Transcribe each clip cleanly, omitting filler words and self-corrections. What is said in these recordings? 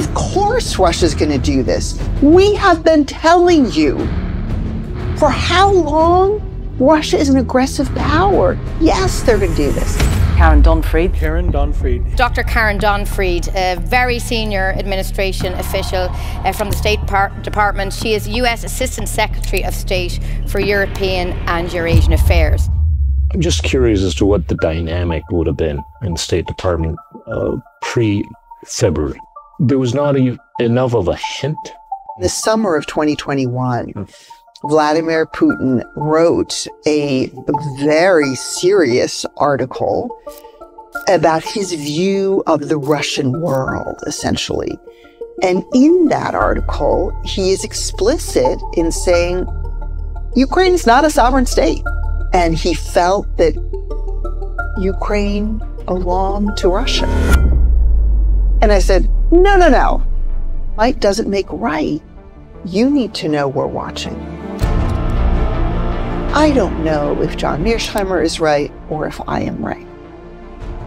Of course Russia's going to do this. We have been telling you for how long Russia is an aggressive power. Yes, they're going to do this. Karen Donfried. Karen Donfried. Dr. Karen Donfried, a very senior administration official from the State Department. She is US Assistant Secretary of State for European and Eurasian Affairs. I'm just curious as to what the dynamic would have been in the State Department pre-February. There was not enough of a hint. In the summer of 2021, Vladimir Putin wrote a very serious article about his view of the Russian world, essentially. And in that article, he is explicit in saying Ukraine is not a sovereign state. And he felt that Ukraine belonged to Russia. And I said, no. Might doesn't make right. You need to know we're watching. I don't know if John Mearsheimer is right or if I am right.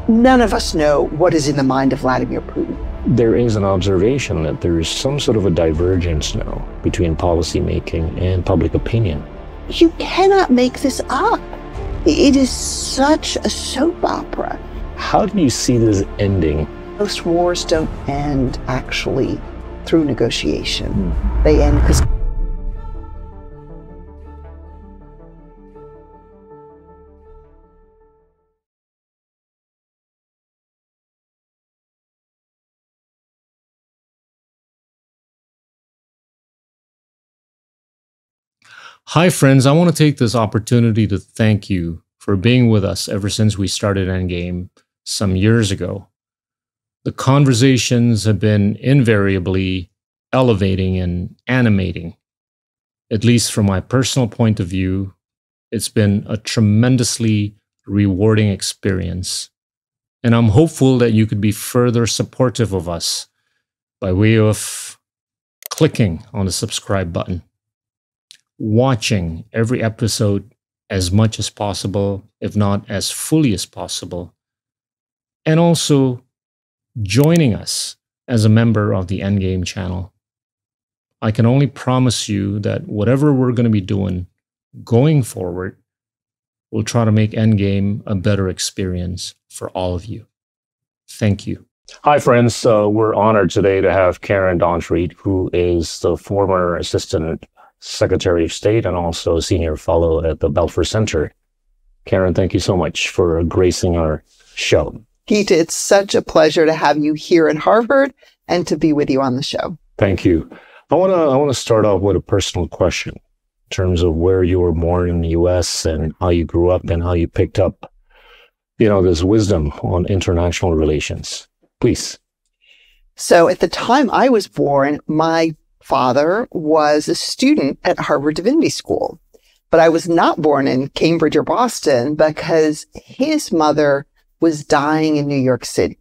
None of us know what is in the mind of Vladimir Putin. There is an observation that there is some sort of a divergence now between policymaking and public opinion. You cannot make this up. It is such a soap opera. How do you see this ending? Most wars don't end actually through negotiation. They end because Hi friends, I want to take this opportunity to thank you for being with us ever since we started Endgame some years ago. The conversations have been invariably elevating and animating. At least from my personal point of view, it's been a tremendously rewarding experience. And I'm hopeful that you could be further supportive of us by way of clicking on the subscribe button, watching every episode as much as possible, if not as fully as possible, and also joining us as a member of the Endgame channel. I can only promise you that whatever we're going to be doing going forward, we'll try to make Endgame a better experience for all of you. Thank you. Hi, friends. We're honored today to have Karen Donfried, who is the former Assistant Secretary of State and also Senior Fellow at the Belfer Center. Karen, thank you so much for gracing our show. Gita, it's such a pleasure to have you here at Harvard and to be with you on the show. Thank you. I want to start off with a personal question in terms of where you were born in the U.S. and how you grew up and how you picked up, this wisdom on international relations. Please. So at the time I was born, my father was a student at Harvard Divinity School, but I was not born in Cambridge or Boston because his mother was dying in New York City.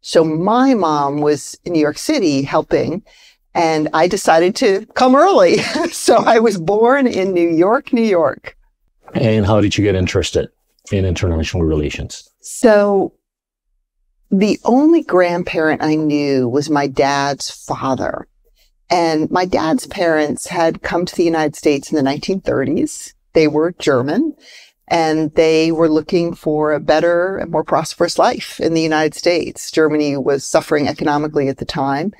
So my mom was in New York City helping, and I decided to come early. So I was born in New York, New York. And how did you get interested in international relations? So the only grandparent I knew was my dad's father. And my dad's parents had come to the United States in the 1930s. They were German, and they were looking for a better and more prosperous life in the United States. Germany was suffering economically at the time.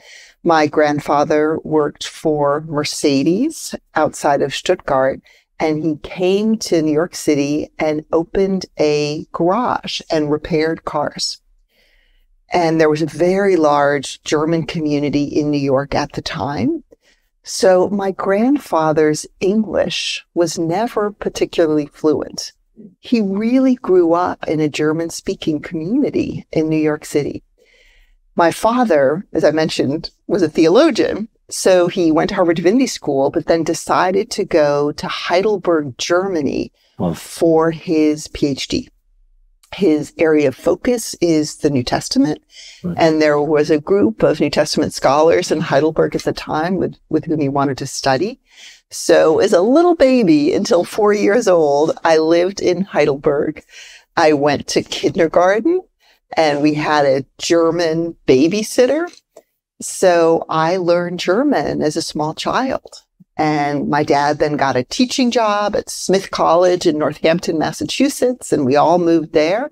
My grandfather worked for Mercedes outside of Stuttgart, and he came to New York City and opened a garage and repaired cars. And there was a very large German community in New York at the time. So my grandfather's English was never particularly fluent. He really grew up in a German-speaking community in New York City. My father, as I mentioned, was a theologian. So he went to Harvard Divinity School, but then decided to go to Heidelberg, Germany for his PhD. His area of focus is the New Testament. Right. And there was a group of New Testament scholars in Heidelberg at the time with whom he wanted to study. So as a little baby, until 4 years old, I lived in Heidelberg. I went to kindergarten, and we had a German babysitter. So I learned German as a small child. And my dad then got a teaching job at Smith College in Northampton, Massachusetts, and we all moved there.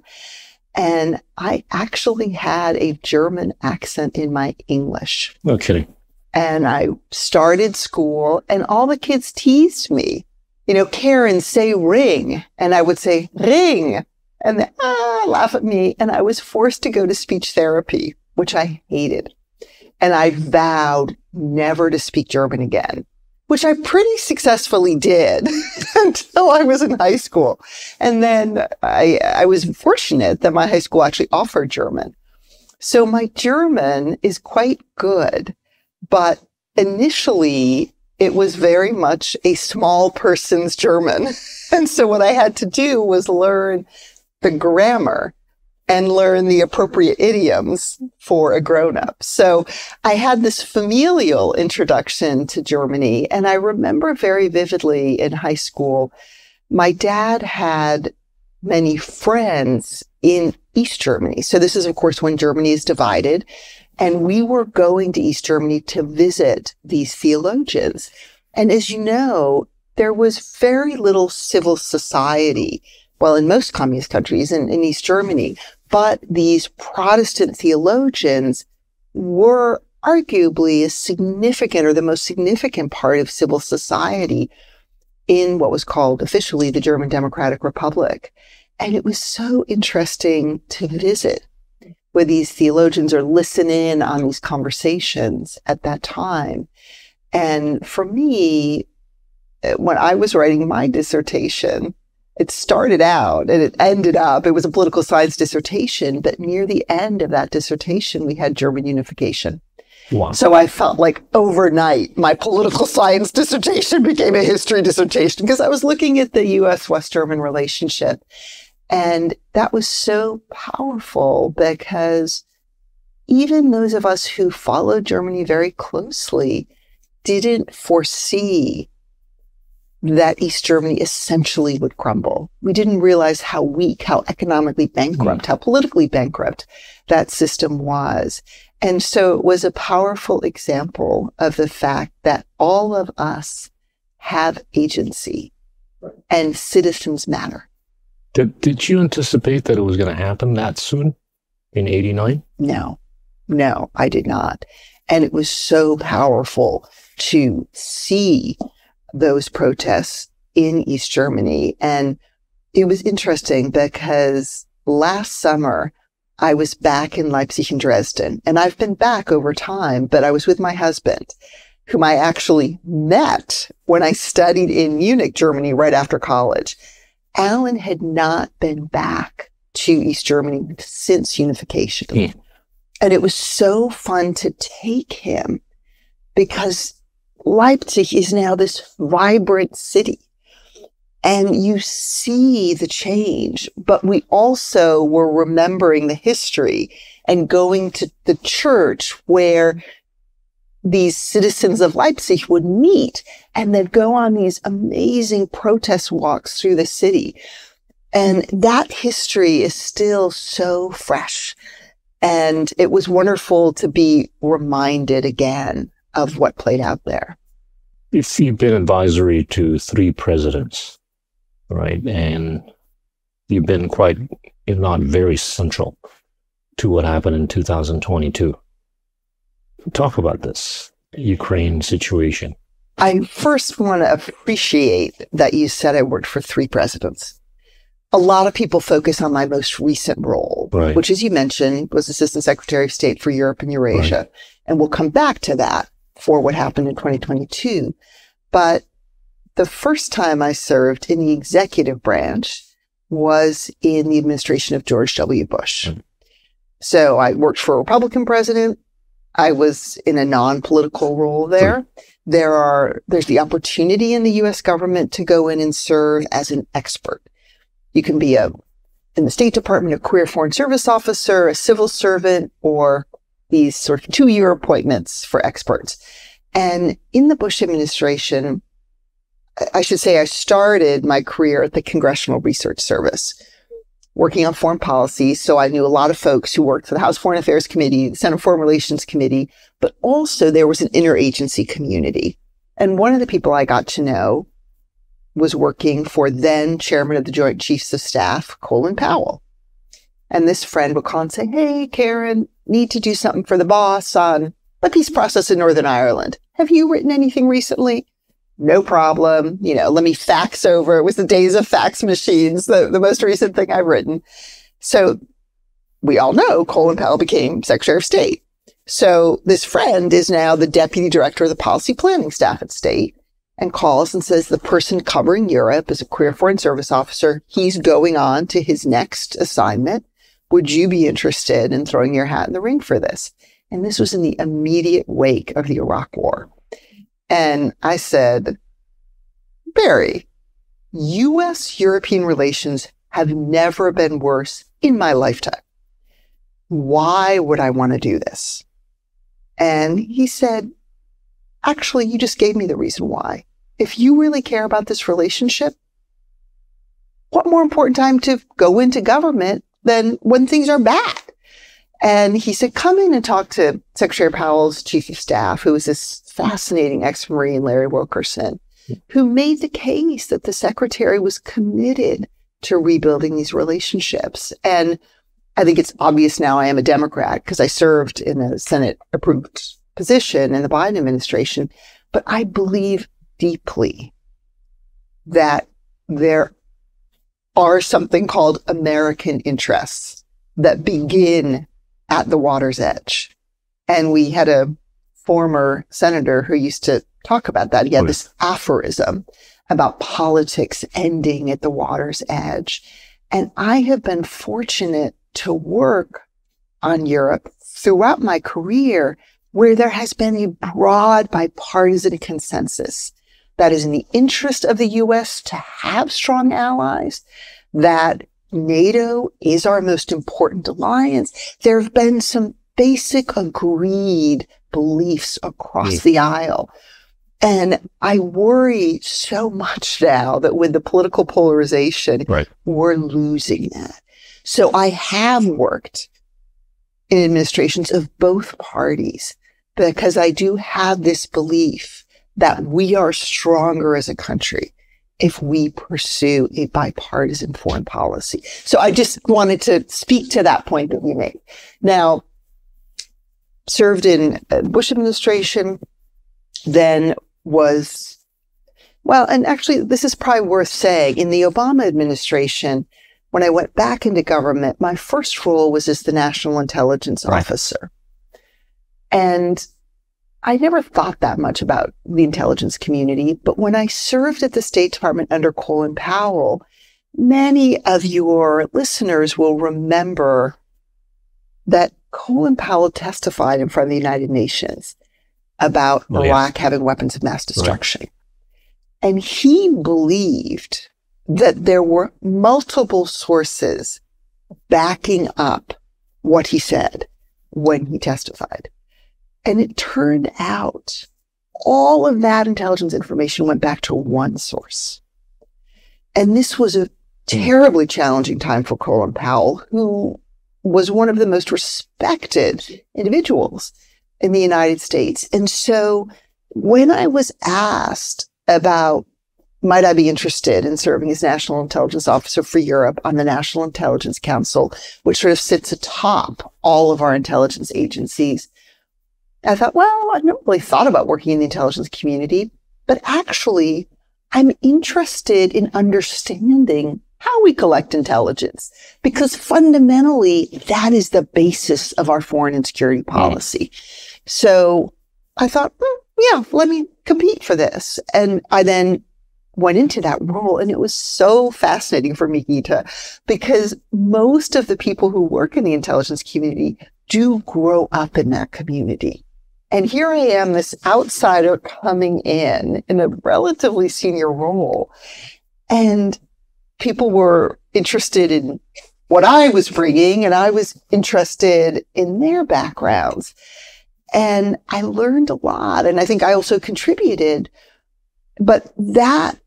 And I actually had a German accent in my English. No kidding. And I started school, and all the kids teased me. Karen, say ring. And I would say ring. And they laugh at me. And I was forced to go to speech therapy, which I hated. And I vowed never to speak German again, which I pretty successfully did until I was in high school. And then I was fortunate that my high school actually offered German. So my German is quite good, but initially it was very much a small person's German. And so what I had to do was learn the grammar and learn the appropriate idioms for a grown-up. So I had this familial introduction to Germany. And I remember very vividly in high school, my dad had many friends in East Germany. So this is, of course, when Germany is divided. And we were going to East Germany to visit these theologians. And as you know, there was very little civil society, well, in most communist countries in East Germany. But these Protestant theologians were arguably a significant or the most significant part of civil society in what was called officially the German Democratic Republic. And it was so interesting to visit with these theologians or listen in on these conversations at that time. And for me, when I was writing my dissertation, it started out and it ended up, it was a political science dissertation, but near the end of that dissertation, we had German unification. Wow. So I felt like overnight, my political science dissertation became a history dissertation because I was looking at the U.S.-West German relationship. And that was so powerful because even those of us who followed Germany very closely didn't foresee that East Germany essentially would crumble. We didn't realize how weak, how economically bankrupt, how politically bankrupt that system was. And so it was a powerful example of the fact that all of us have agency and citizens matter. Did you anticipate that it was going to happen that soon in 89? No, I did not. And it was so powerful to see those protests in East Germany. And it was interesting because last summer, I was back in Leipzig and Dresden. And I've been back over time, but I was with my husband, whom I actually met when I studied in Munich, Germany, right after college. Alan had not been back to East Germany since unification. Yeah. And it was so fun to take him because Leipzig is now this vibrant city. And you see the change, but we also were remembering the history and going to the church where these citizens of Leipzig would meet and then go on these amazing protest walks through the city. And that history is still so fresh. And it was wonderful to be reminded again of what played out there. If you've been advisory to 3 presidents, right, and you've been quite, if not very central to what happened in 2022. Talk about this Ukraine situation. I first want to appreciate that you said I worked for 3 presidents. A lot of people focus on my most recent role, right, which, as you mentioned, was Assistant Secretary of State for Europe and Eurasia. Right. And we'll come back to that for what happened in 2022. But the first time I served in the executive branch was in the administration of George W. Bush. Mm. So I worked for a Republican president. I was in a non-political role there. There's the opportunity in the U.S. government to go in and serve as an expert. You can be in the State Department, a career foreign service officer, a civil servant, or these sort of 2-year appointments for experts. And in the Bush administration, I should say I started my career at the Congressional Research Service. working on foreign policy. So I knew a lot of folks who worked for the House Foreign Affairs Committee, the Senate Foreign Relations Committee, but also there was an interagency community. And one of the people I got to know was working for then Chairman of the Joint Chiefs of Staff, Colin Powell. And this friend would call and say, hey, Karen, need to do something for the boss on the peace process in Northern Ireland. Have you written anything recently? No problem. Let me fax over. It was the days of fax machines, the most recent thing I've written. So we all know Colin Powell became Secretary of State. So this friend is now the Deputy Director of the Policy Planning Staff at State and calls and says the person covering Europe is a career Foreign Service officer. He's going on to his next assignment. Would you be interested in throwing your hat in the ring for this? And this was in the immediate wake of the Iraq War. And I said, Barry, U.S.-European relations have never been worse in my lifetime. Why would I want to do this? And he said, actually, you just gave me the reason why. If you really care about this relationship, what more important time to go into government than when things are bad? And he said, come in and talk to Secretary Powell's Chief of Staff, who was this fascinating ex-Marine, Larry Wilkerson, who made the case that the Secretary was committed to rebuilding these relationships. And I think it's obvious now I am a Democrat because I served in a Senate-approved position in the Biden administration. But I believe deeply that there are something called American interests that begin at the water's edge. And we had a former senator who used to talk about that. He had this aphorism about politics ending at the water's edge. And I have been fortunate to work on Europe throughout my career where there has been a broad bipartisan consensus that is in the interest of the U.S. to have strong allies, that NATO is our most important alliance. There have been some basic agreed beliefs across the aisle. And I worry so much now that with the political polarization, we're losing that. So I have worked in administrations of both parties because I do have this belief that we are stronger as a country if we pursue a bipartisan foreign policy. So I just wanted to speak to that point that you made. Now, served in the Bush administration, then was, well, and actually this is probably worth saying, in the Obama administration, when I went back into government, my first role was as the National Intelligence Officer. And I never thought that much about the intelligence community, but when I served at the State Department under Colin Powell, many of your listeners will remember that Colin Powell testified in front of the United Nations about Iraq having weapons of mass destruction. And he believed that there were multiple sources backing up what he said when he testified. And it turned out all of that intelligence information went back to one source. And this was a terribly challenging time for Colin Powell, who was one of the most respected individuals in the United States. And so when I was asked about, might I be interested in serving as National Intelligence Officer for Europe on the National Intelligence Council, which sort of sits atop all of our intelligence agencies, I thought, well, I've never really thought about working in the intelligence community, but actually I'm interested in understanding how we collect intelligence, because fundamentally that is the basis of our foreign and security policy. So I thought, yeah, let me compete for this. And I then went into that role, and it was so fascinating for me, Gita, because most of the people who work in the intelligence community do grow up in that community. And here I am, this outsider coming in a relatively senior role. And people were interested in what I was bringing, and I was interested in their backgrounds. And I learned a lot. And I think I also contributed. But that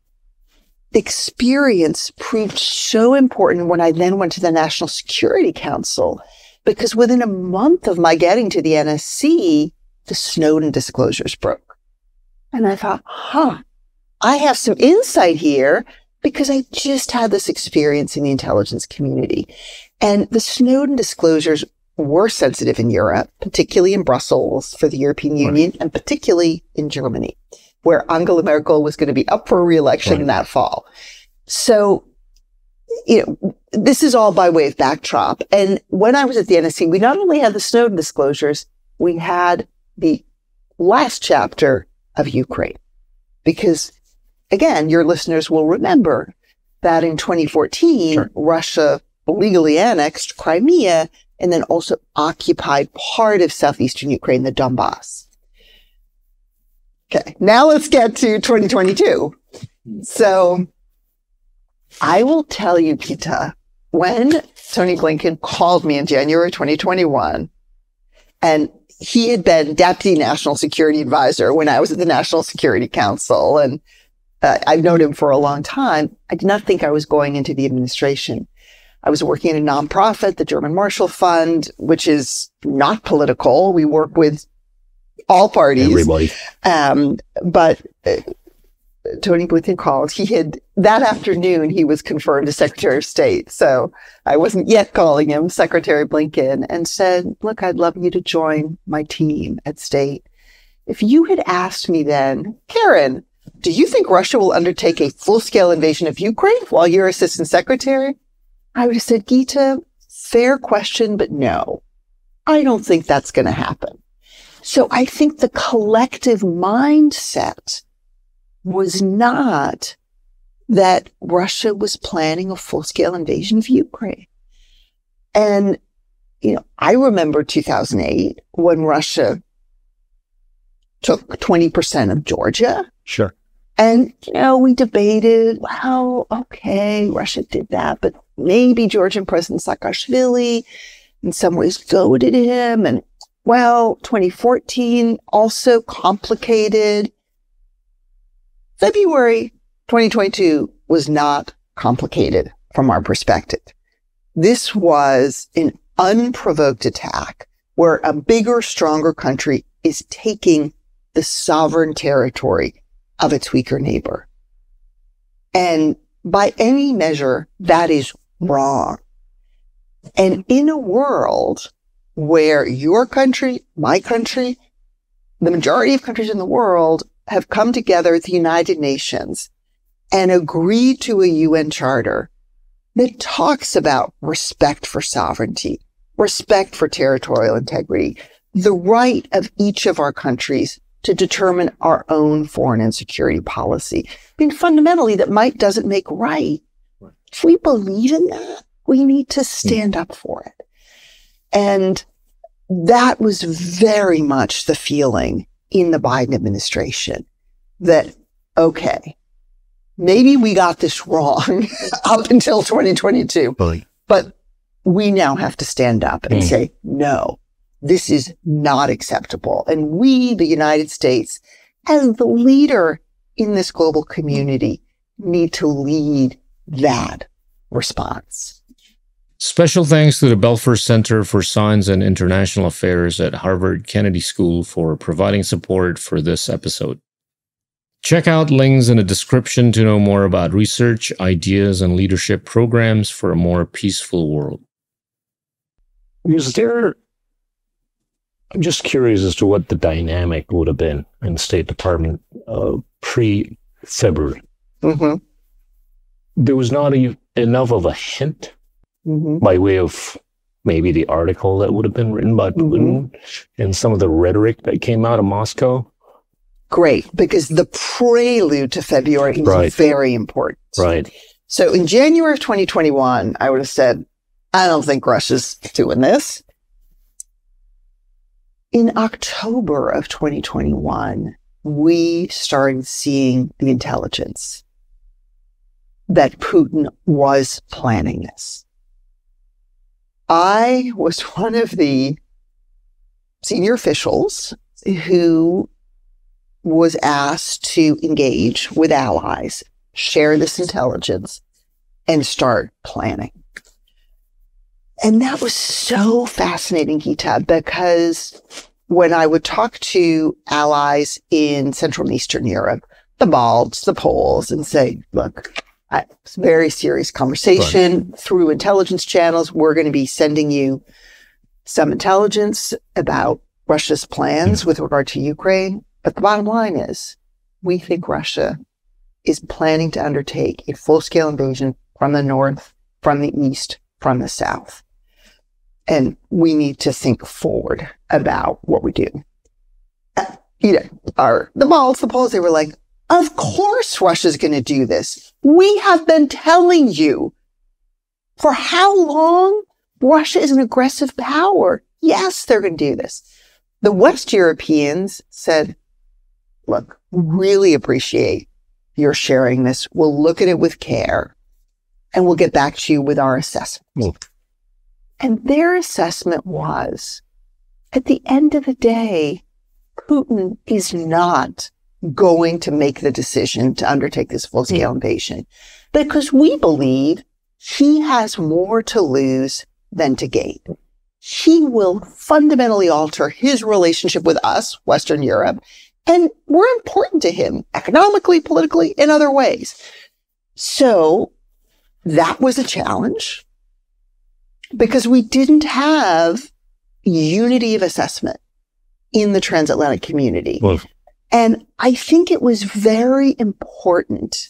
experience proved so important when I then went to the National Security Council, because within a month of my getting to the NSC, the Snowden disclosures broke. And I thought, I have some insight here because I just had this experience in the intelligence community. And the Snowden disclosures were sensitive in Europe, particularly in Brussels for the European Union, and particularly in Germany, where Angela Merkel was going to be up for re-election that fall. So, this is all by way of backdrop. And when I was at the NSC, we not only had the Snowden disclosures, we had the last chapter of Ukraine. Because, again, your listeners will remember that in 2014, Russia illegally annexed Crimea and then also occupied part of southeastern Ukraine, the Donbass. Okay, now let's get to 2022. So I will tell you, Gita, when Tony Blinken called me in January 2021, and he had been Deputy National Security Advisor when I was at the National Security Council, and I've known him for a long time, I did not think I was going into the administration. I was working in a nonprofit, the German Marshall Fund, which is not political. We work with all parties. Everybody. But Tony Blinken called. That afternoon, he was confirmed as Secretary of State. So I wasn't yet calling him Secretary Blinken, and said, look, I'd love you to join my team at State. If you had asked me then, Karen, do you think Russia will undertake a full-scale invasion of Ukraine while you're Assistant Secretary? I would have said, Gita, fair question, but no, I don't think that's going to happen. So I think the collective mindset was not that Russia was planning a full-scale invasion of Ukraine. And, I remember 2008 when Russia took 20% of Georgia. Sure. And, we debated, well, okay, Russia did that, but maybe Georgian President Saakashvili in some ways goaded him. And, 2014, also complicated. February 2022 was not complicated from our perspective. This was an unprovoked attack where a bigger, stronger country is taking the sovereign territory of its weaker neighbor. And by any measure, that is wrong. And in a world where your country, my country, the majority of countries in the world have come together at the United Nations and agreed to a UN charter that talks about respect for sovereignty, respect for territorial integrity, the right of each of our countries to determine our own foreign and security policy. Fundamentally, that might doesn't make right. If we believe in that, we need to stand up for it. And that was very much the feeling in the Biden administration that, okay, maybe we got this wrong up until 2022, but we now have to stand up and say, no, this is not acceptable. And we, the United States, as the leader in this global community, need to lead that response. Special thanks to the Belfer Center for Science and International Affairs at Harvard Kennedy School for providing support for this episode. Check out links in the description to know more about research, ideas, and leadership programs for a more peaceful world. I'm just curious as to what the dynamic would have been in the State Department pre-February. Mm-hmm. There was not enough of a hint by way of maybe the article that would have been written by Putin and some of the rhetoric that came out of Moscow. Great, because the prelude to February is very important. Right. So in January of 2021, I would have said, I don't think Russia's doing this. In October of 2021, we started seeing the intelligence that Putin was planning this. I was one of the senior officials who was asked to engage with allies share this intelligence, and start planning. And that was so fascinating, Gita, because when I would talk to allies in Central and Eastern Europe, the Balts, the Poles, and say, look, it's a very serious conversation through intelligence channels. We're going to be sending you some intelligence about Russia's plans with regard to Ukraine. But the bottom line is, we think Russia is planning to undertake a full-scale invasion from the north, from the east, from the south. And we need to think forward about what we do. The Balts, the Poles, they were like, of course Russia's going to do this. We have been telling you for how long Russia is an aggressive power. Yes, they're going to do this. The West Europeans said, look, really appreciate your sharing this. We'll look at it with care and we'll get back to you with our assessment. And their assessment was, at the end of the day, Putin is not going to make the decision to undertake this full-scale invasion because we believe he has more to lose than to gain. He will fundamentally alter his relationship with us, Western Europe, and we're important to him economically, politically, in other ways. So that was a challenge because we didn't have unity of assessment in the transatlantic community. Well, and I think it was very important,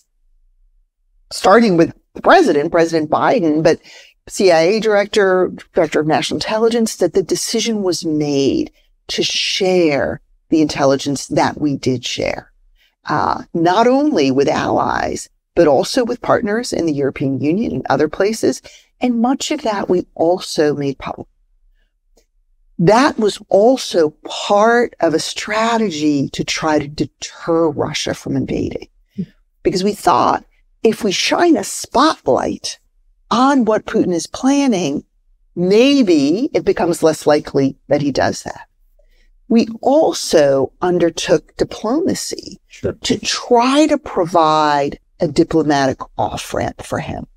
starting with the President Biden, but CIA director of national intelligence, that the decision was made to share the intelligence that we did share, not only with allies, but also with partners in the European Union and other places. And much of that we also made public. That was also part of a strategy to try to deter Russia from invading. Because we thought if we shine a spotlight on what Putin is planning, maybe it becomes less likely that he does that. We also undertook diplomacy to try to provide a diplomatic off-ramp for him.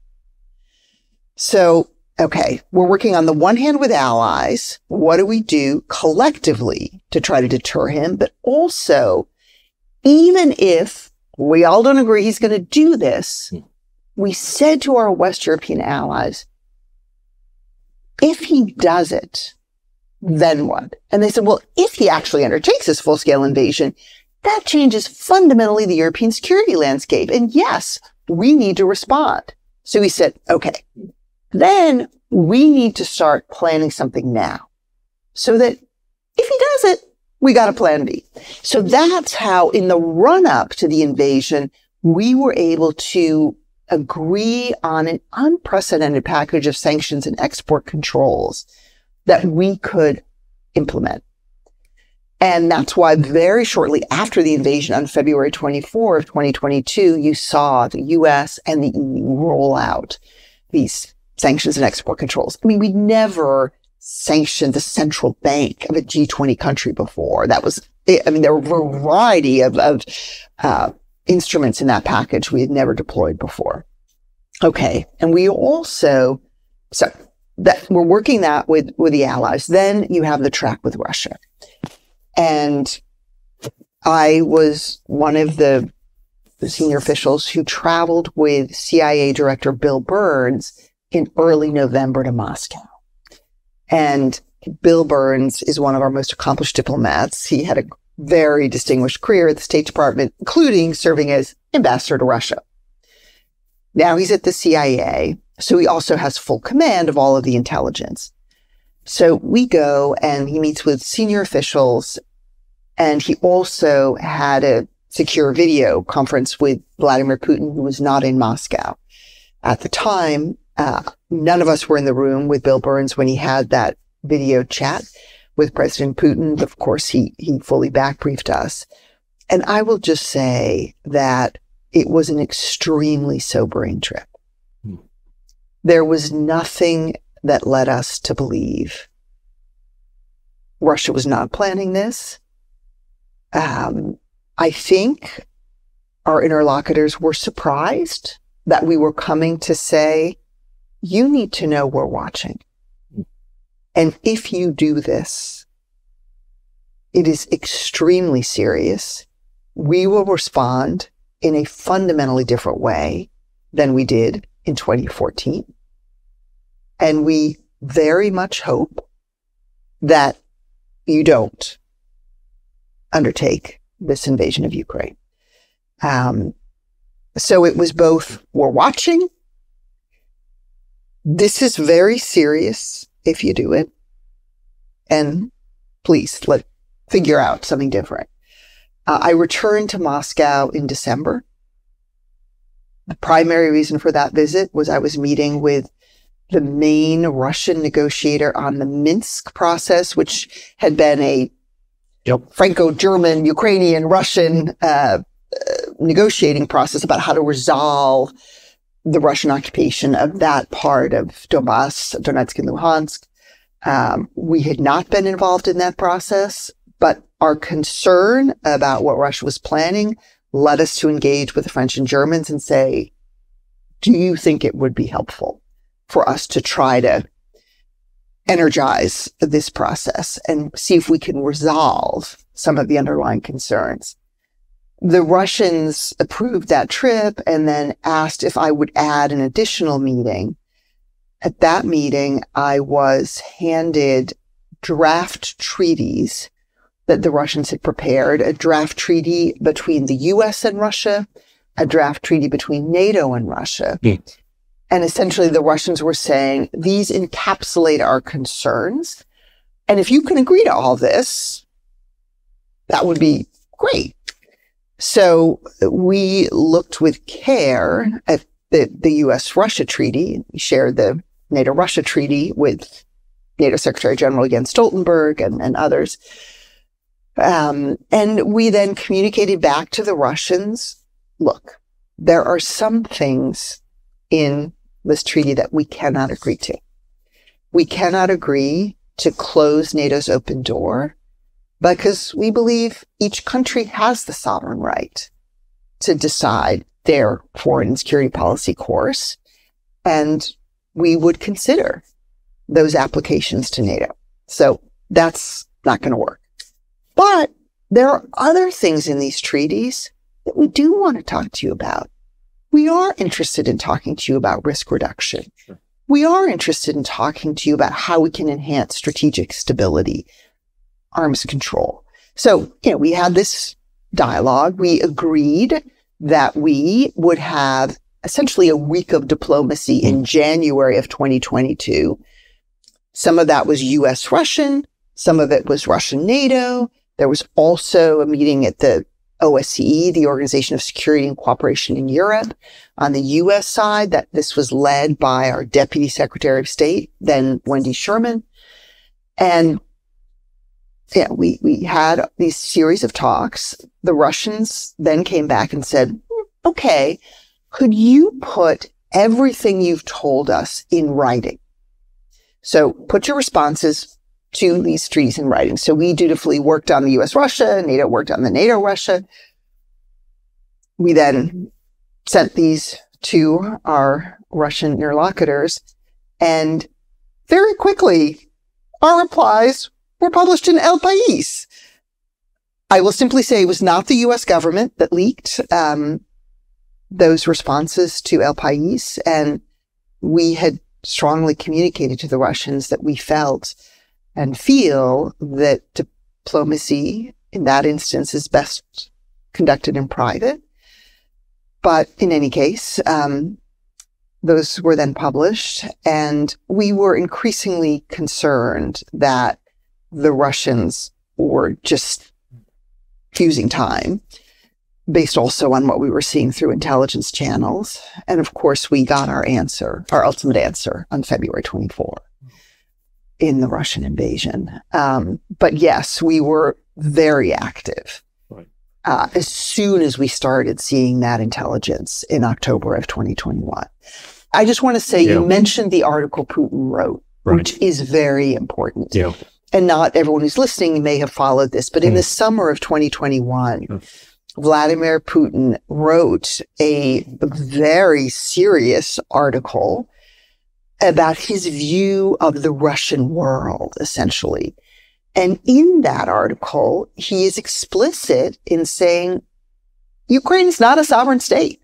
So, okay, we're working on the one hand with allies. What do we do collectively to try to deter him? But also, even if we all don't agree he's going to do this, we said to our West European allies, if he does it, then what? And they said, well, if he actually undertakes this full-scale invasion, that changes fundamentally the European security landscape. And yes, we need to respond. So we said, okay, then we need to start planning something now so that if he does it, we got a plan B. So that's how in the run-up to the invasion, we were able to agree on an unprecedented package of sanctions and export controls that we could implement. And that's why very shortly after the invasion on February 24 of 2022, you saw the US and the EU roll out these sanctions and export controls. I mean, we never sanctioned the central bank of a G20 country before. That was, I mean, there were a variety of instruments in that package we had never deployed before. Okay. And we also, so that we're working that with the allies. Then you have the track with Russia. And I was one of the senior officials who traveled with CIA Director Bill Burns in early November to Moscow. And Bill Burns is one of our most accomplished diplomats. He had a very distinguished career at the State Department, including serving as ambassador to Russia. Now he's at the CIA, so he also has full command of all of the intelligence. So we go and he meets with senior officials, and he also had a secure video conference with Vladimir Putin, who was not in Moscow. At the time, none of us were in the room with Bill Burns when he had that video chat with President Putin. Of course, he fully backbriefed us. And I will just say that it was an extremely sobering trip. There was nothing that led us to believe Russia was not planning this. I think our interlocutors were surprised that we were coming to say, you need to know we're watching. And if you do this, it is extremely serious. We will respond in a fundamentally different way than we did in 2014. And we very much hope that you don't undertake this invasion of Ukraine. So it was both, we're watching. This is very serious if you do it. And please, let's figure out something different. I returned to Moscow in December. The primary reason for that visit was I was meeting with the main Russian negotiator on the Minsk process, which had been a Franco-German, Ukrainian, Russian negotiating process about how to resolve the Russian occupation of that part of Donbass, Donetsk and Luhansk. We had not been involved in that process, but our concern about what Russia was planning led us to engage with the French and Germans and say, do you think it would be helpful for us to try to energize this process and see if we can resolve some of the underlying concerns? The Russians approved that trip and then asked if I would add an additional meeting. At that meeting, I was handed draft treaties that the Russians had prepared, a draft treaty between the US and Russia, a draft treaty between NATO and Russia. And essentially the Russians were saying, these encapsulate our concerns. And if you can agree to all this, that would be great. So we looked with care at the US-Russia treaty. We shared the NATO-Russia treaty with NATO Secretary General Jens Stoltenberg and others. And we then communicated back to the Russians, look, there are some things in this treaty that we cannot agree to. We cannot agree to close NATO's open door because we believe each country has the sovereign right to decide their foreign and security policy course. And we would consider those applications to NATO. So that's not going to work. But there are other things in these treaties that we do want to talk to you about. We are interested in talking to you about risk reduction. Sure. We are interested in talking to you about how we can enhance strategic stability, arms control. So, we had this dialogue. We agreed that we would have essentially a week of diplomacy in January of 2022. Some of that was US-Russian. Some of it was Russian-NATO. There was also a meeting at the OSCE, the Organization of Security and Cooperation in Europe. On the U.S. side, that this was led by our Deputy Secretary of State, then Wendy Sherman. And we had these series of talks. The Russians then came back and said, okay, could you put everything you've told us in writing? So put your responses to these treaties in writing. So we dutifully worked on the US-Russia, NATO worked on the NATO-Russia. We then sent these to our Russian interlocutors, and very quickly, our replies were published in El País. I will simply say it was not the US government that leaked those responses to El País, and we had strongly communicated to the Russians that we felt and feel that diplomacy in that instance is best conducted in private. But in any case, those were then published, and we were increasingly concerned that the Russians were just using time, based also on what we were seeing through intelligence channels. And of course, we got our answer, our ultimate answer, on February 24 in the Russian invasion. But yes, we were very active as soon as we started seeing that intelligence in October of 2021. I just want to say, you mentioned the article Putin wrote, which is very important. And not everyone who's listening may have followed this, but in the summer of 2021, Vladimir Putin wrote a very serious article about his view of the Russian world, essentially. And in that article, he is explicit in saying Ukraine is not a sovereign state.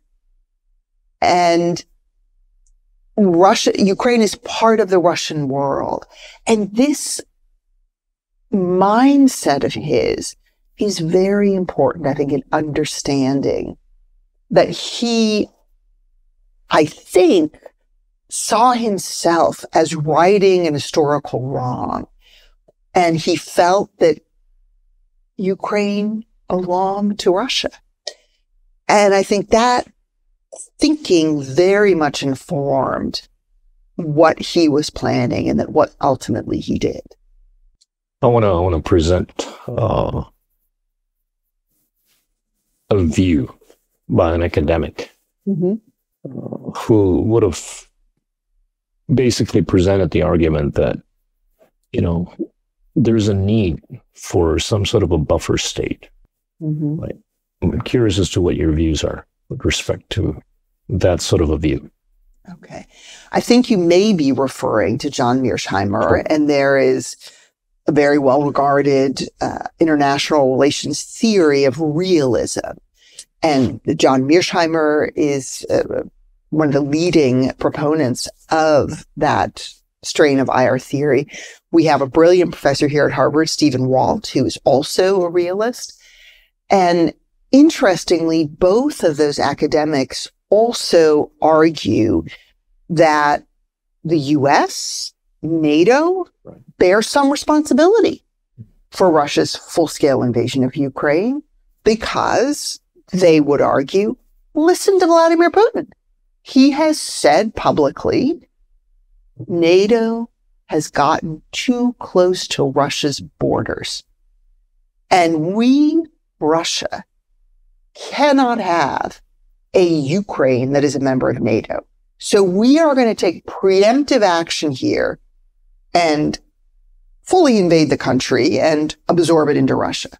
And Ukraine is part of the Russian world. And this mindset of his is very important, I think, in understanding that he, I think, saw himself as righting an historical wrong. And he felt that Ukraine belonged to Russia. And I think that thinking very much informed what he was planning and that what ultimately he did. I want to present a view by an academic who would have basically presented the argument that, there's a need for some sort of a buffer state. Right? I'm curious as to what your views are with respect to that sort of a view. Okay. I think you may be referring to John Mearsheimer, Sure. and there is a very well-regarded international relations theory of realism. And John Mearsheimer is one of the leading proponents of that strain of IR theory. We have a brilliant professor here at Harvard, Stephen Walt, who is also a realist. And interestingly, both of those academics also argue that the US, NATO, bear some responsibility for Russia's full-scale invasion of Ukraine because, they would argue, listen to Vladimir Putin. He has said publicly, NATO has gotten too close to Russia's borders. And we, Russia, cannot have a Ukraine that is a member of NATO. So we are going to take preemptive action here and fully invade the country and absorb it into Russia.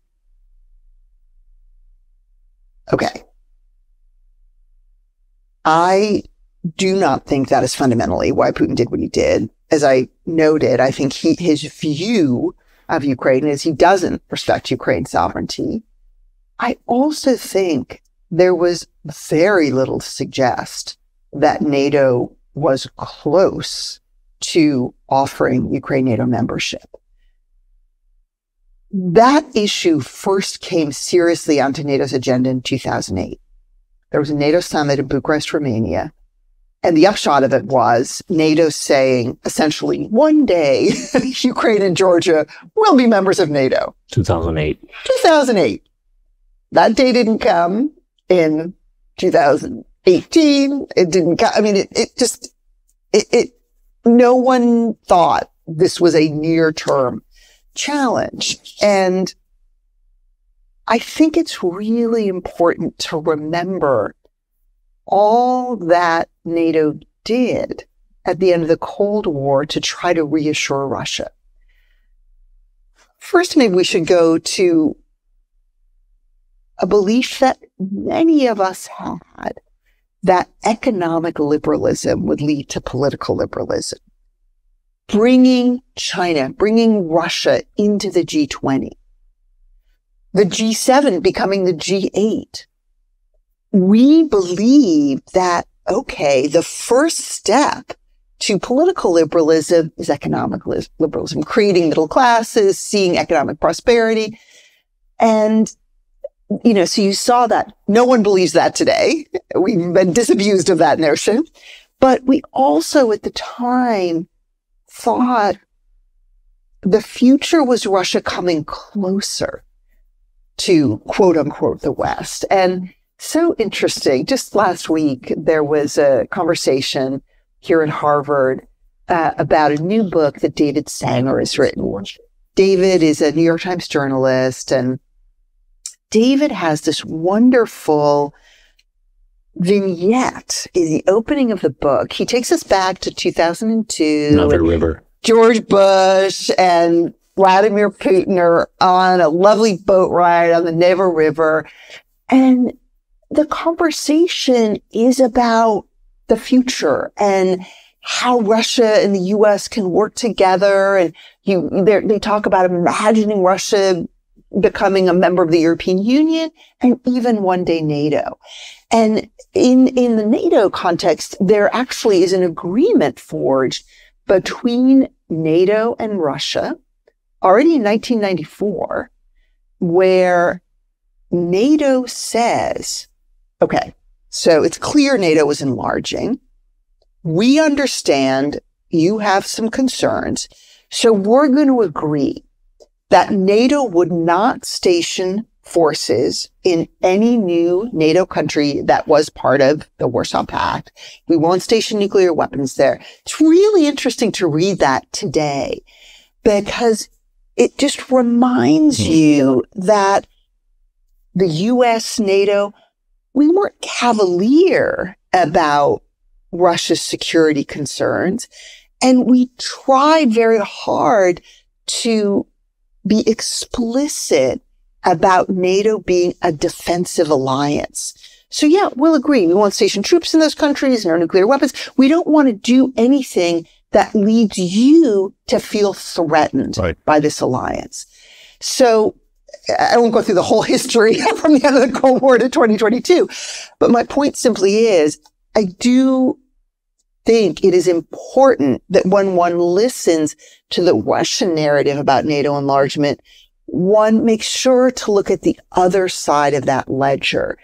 Okay. I do not think that is fundamentally why Putin did what he did. As I noted, I think his view of Ukraine is he doesn't respect Ukraine's sovereignty. I also think there was very little to suggest that NATO was close to offering Ukraine NATO membership. That issue first came seriously onto NATO's agenda in 2008. There was a NATO summit in Bucharest, Romania, and the upshot of it was NATO saying, essentially, one day, Ukraine and Georgia will be members of NATO. 2008. 2008. That day didn't come in 2018. It didn't come. I mean, no one thought this was a near-term challenge. And I think it's really important to remember all that NATO did at the end of the Cold War to try to reassure Russia. First, maybe we should go to a belief that many of us had, that economic liberalism would lead to political liberalism. Bringing China, bringing Russia into the G20, the G7 becoming the G8. We believe that, okay, the first step to political liberalism is economic liberalism, creating middle classes, seeing economic prosperity. And, so you saw that. No one believes that today. We've been disabused of that notion. But we also, at the time, thought the future was Russia coming closer to, quote unquote, the West. And so interesting. Just last week, there was a conversation here at Harvard about a new book that David Sanger has written. David is a New York Times journalist, and David has this wonderful vignette in the opening of the book. He takes us back to 2002. Another river. George Bush and Vladimir Putin are on a lovely boat ride on the Neva River. And the conversation is about the future and how Russia and the US can work together. And they talk about imagining Russia becoming a member of the European Union and even one day NATO. And in the NATO context, there actually is an agreement forged between NATO and Russia already in 1994, where NATO says, okay, so it's clear NATO is enlarging. We understand you have some concerns. So we're going to agree that NATO would not station forces in any new NATO country that was part of the Warsaw Pact. We won't station nuclear weapons there. It's really interesting to read that today because it just reminds you that the US, NATO, we weren't cavalier about Russia's security concerns. And we tried very hard to be explicit about NATO being a defensive alliance. So yeah, we'll agree. We won't station troops in those countries and our nuclear weapons. We don't want to do anything that leads you to feel threatened by this alliance. So I won't go through the whole history from the end of the Cold War to 2022. But my point simply is, I do think it is important that when one listens to the Russian narrative about NATO enlargement, one makes sure to look at the other side of that ledger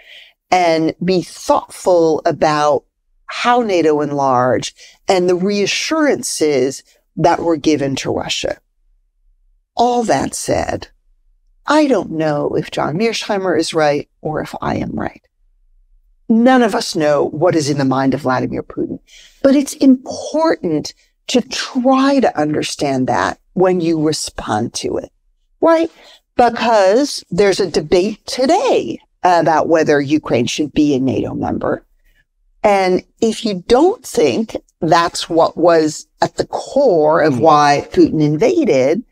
and be thoughtful about how NATO enlarged and the reassurances that were given to Russia. All that said, I don't know if John Mearsheimer is right or if I am right. None of us know what is in the mind of Vladimir Putin, but it's important to try to understand that when you respond to it, right? Because there's a debate today about whether Ukraine should be a NATO member. And if you don't think that's what was at the core of why Putin invaded,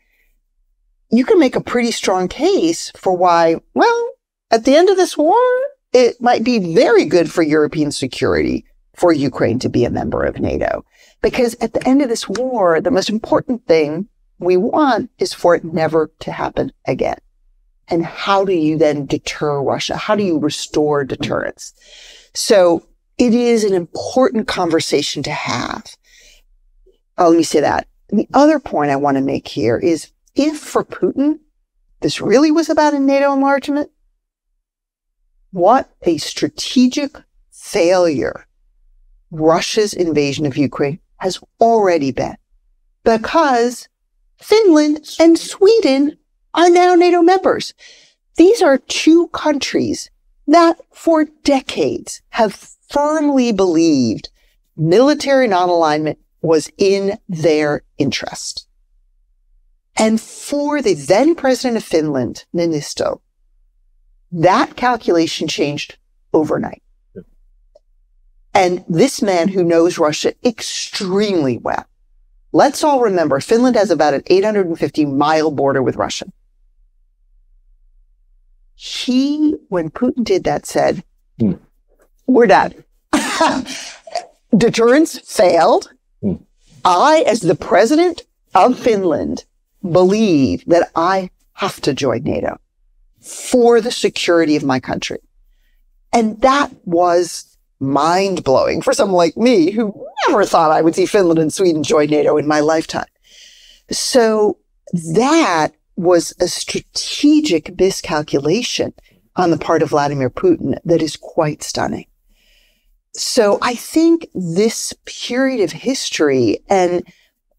you can make a pretty strong case for why, well, at the end of this war, it might be very good for European security for Ukraine to be a member of NATO. Because at the end of this war, the most important thing we want is for it never to happen again. And how do you then deter Russia? How do you restore deterrence? So it is an important conversation to have. Oh, let me say that. The other point I want to make here is, if for Putin, this really was about a NATO enlargement, what a strategic failure Russia's invasion of Ukraine has already been. Because Finland and Sweden are now NATO members. These are two countries that for decades have firmly believed military non-alignment was in their interest. And for the then president of Finland, Niinisto, that calculation changed overnight. And this man who knows Russia extremely well, let's all remember, Finland has about an 850-mile border with Russia. He, when Putin did that, said, we're done. Deterrence failed. I, as the president of Finland, believe that I have to join NATO for the security of my country. And that was mind-blowing for someone like me who never thought I would see Finland and Sweden join NATO in my lifetime. So that was a strategic miscalculation on the part of Vladimir Putin that is quite stunning. So I think this period of history and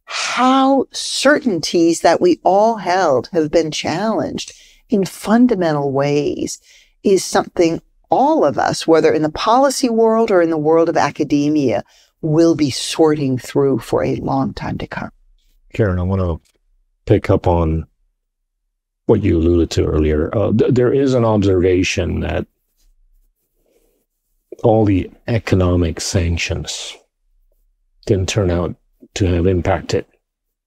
how certainties that we all held have been challenged in fundamental ways is something all of us, whether in the policy world or in the world of academia, will be sorting through for a long time to come. Karen, I want to pick up on what you alluded to earlier. There is an observation that all the economic sanctions didn't turn out to have impacted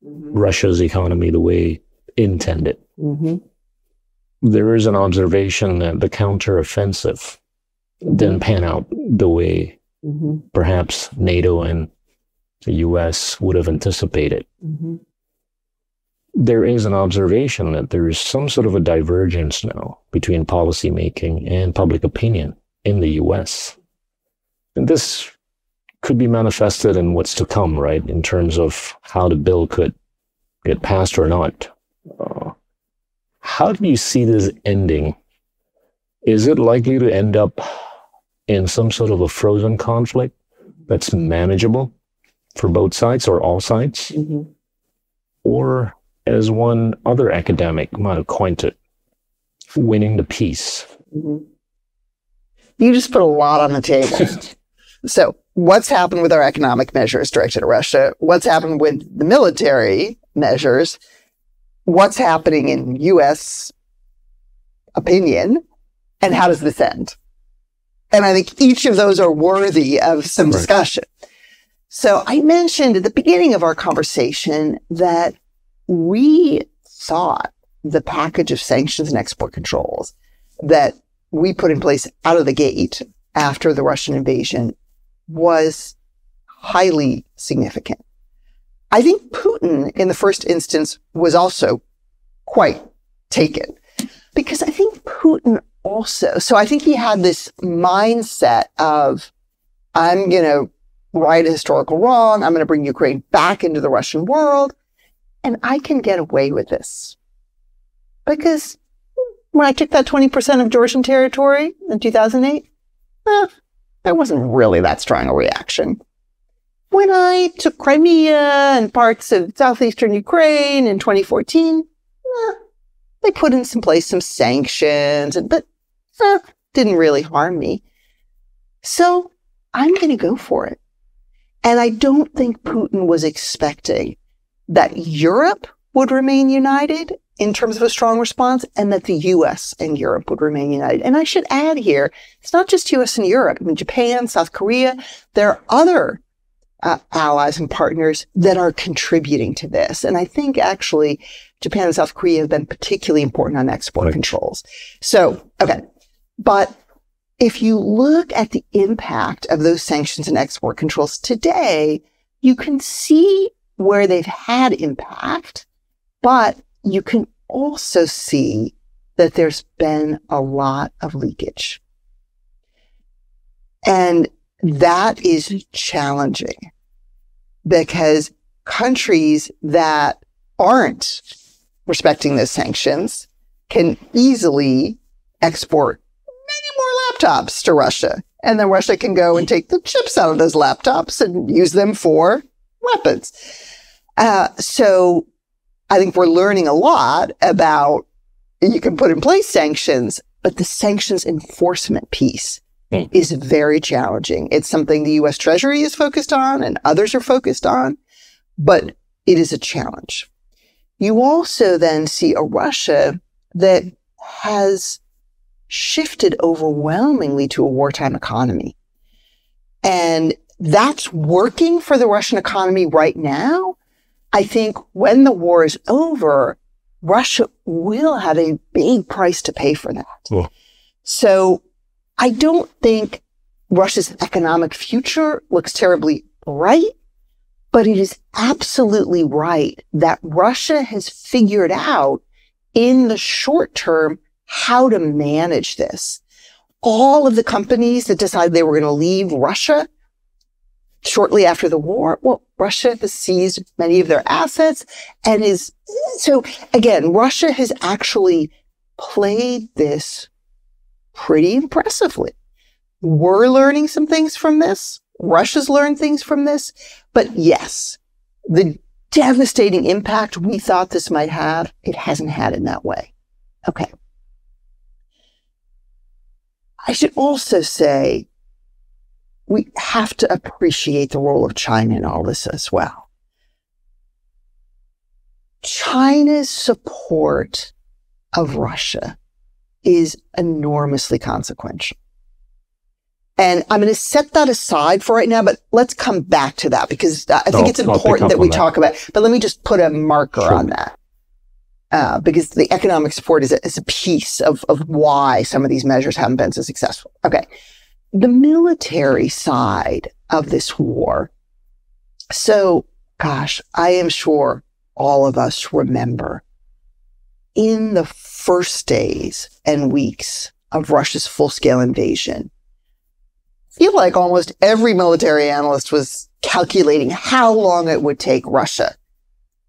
Russia's economy the way intended. there is an observation that the counteroffensive didn't pan out the way perhaps NATO and the US would have anticipated. There is an observation that there is some sort of a divergence now between policymaking and public opinion in the US. And this could be manifested in what's to come, right, in terms of how the bill could get passed or not. How do you see this ending? Is it likely to end up in some sort of a frozen conflict that's manageable for both sides or all sides? Or, as one other academic might have coined it, winning the peace? You just put a lot on the table. So what's happened with our economic measures directed at Russia? What's happened with the military measures? What's happening in U.S. opinion? And how does this end? And I think each of those are worthy of some discussion. So I mentioned at the beginning of our conversation that we thought the package of sanctions and export controls that we put in place out of the gate after the Russian invasion was highly significant. I think Putin, in the first instance, was also quite taken, because I think Putin also, so I think he had this mindset of, I'm going to right a historical wrong, I'm going to bring Ukraine back into the Russian world, and I can get away with this. Because when I took that 20% of Georgian territory in 2008, there wasn't really that strong a reaction. When I took Crimea and parts of southeastern Ukraine in 2014, they put in place some sanctions, but didn't really harm me. So I'm going to go for it. And I don't think Putin was expecting that Europe would remain united in terms of a strong response, and that the US and Europe would remain united. And I should add here, it's not just US and Europe. I mean, Japan, South Korea, there are other allies and partners that are contributing to this. And I think actually Japan and South Korea have been particularly important on export controls. So, okay. But if you look at the impact of those sanctions and export controls today, you can see where they've had impact, but you can also see that there's been a lot of leakage. And that is challenging because countries that aren't respecting those sanctions can easily export many more laptops to Russia. And then Russia can go and take the chips out of those laptops and use them for weapons. So I think we're learning a lot about, you can put in place sanctions, but the sanctions enforcement piece is very challenging. It's something the U.S. Treasury is focused on and others are focused on, but it is a challenge. You also then see a Russia that has shifted overwhelmingly to a wartime economy. And that's working for the Russian economy right now. I think when the war is over, Russia will have a big price to pay for that. Cool. So I don't think Russia's economic future looks terribly bright, but it is absolutely right that Russia has figured out in the short term how to manage this. All of the companies that decided they were going to leave Russia shortly after the war, well, Russia has seized many of their assets and so again, Russia has actually played this pretty impressively. We're learning some things from this. Russia's learned things from this. But yes, the devastating impact we thought this might have, it hasn't had in that way. Okay. I should also say we have to appreciate the role of China in all this as well. China's support of Russia is enormously consequential. And I'm going to set that aside for right now, but let's come back to that because I think it's important that we talk about it. But let me just put a marker on that. because the economic support is a piece of why some of these measures haven't been so successful. Okay. The military side of this war. So, gosh, I am sure all of us remember in the first days and weeks of Russia's full-scale invasion, I feel like almost every military analyst was calculating how long it would take Russia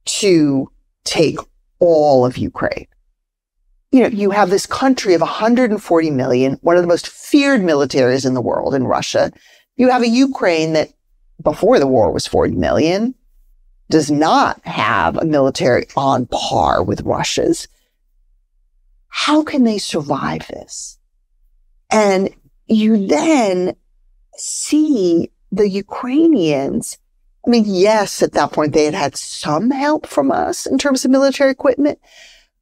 to take all of Ukraine. You know, you have this country of 140 million, one of the most feared militaries in the world in Russia. You have a Ukraine that before the war was 40 million, does not have a military on par with Russia's. How can they survive this? And you then see the Ukrainians. I mean, yes, at that point, they had had some help from us in terms of military equipment,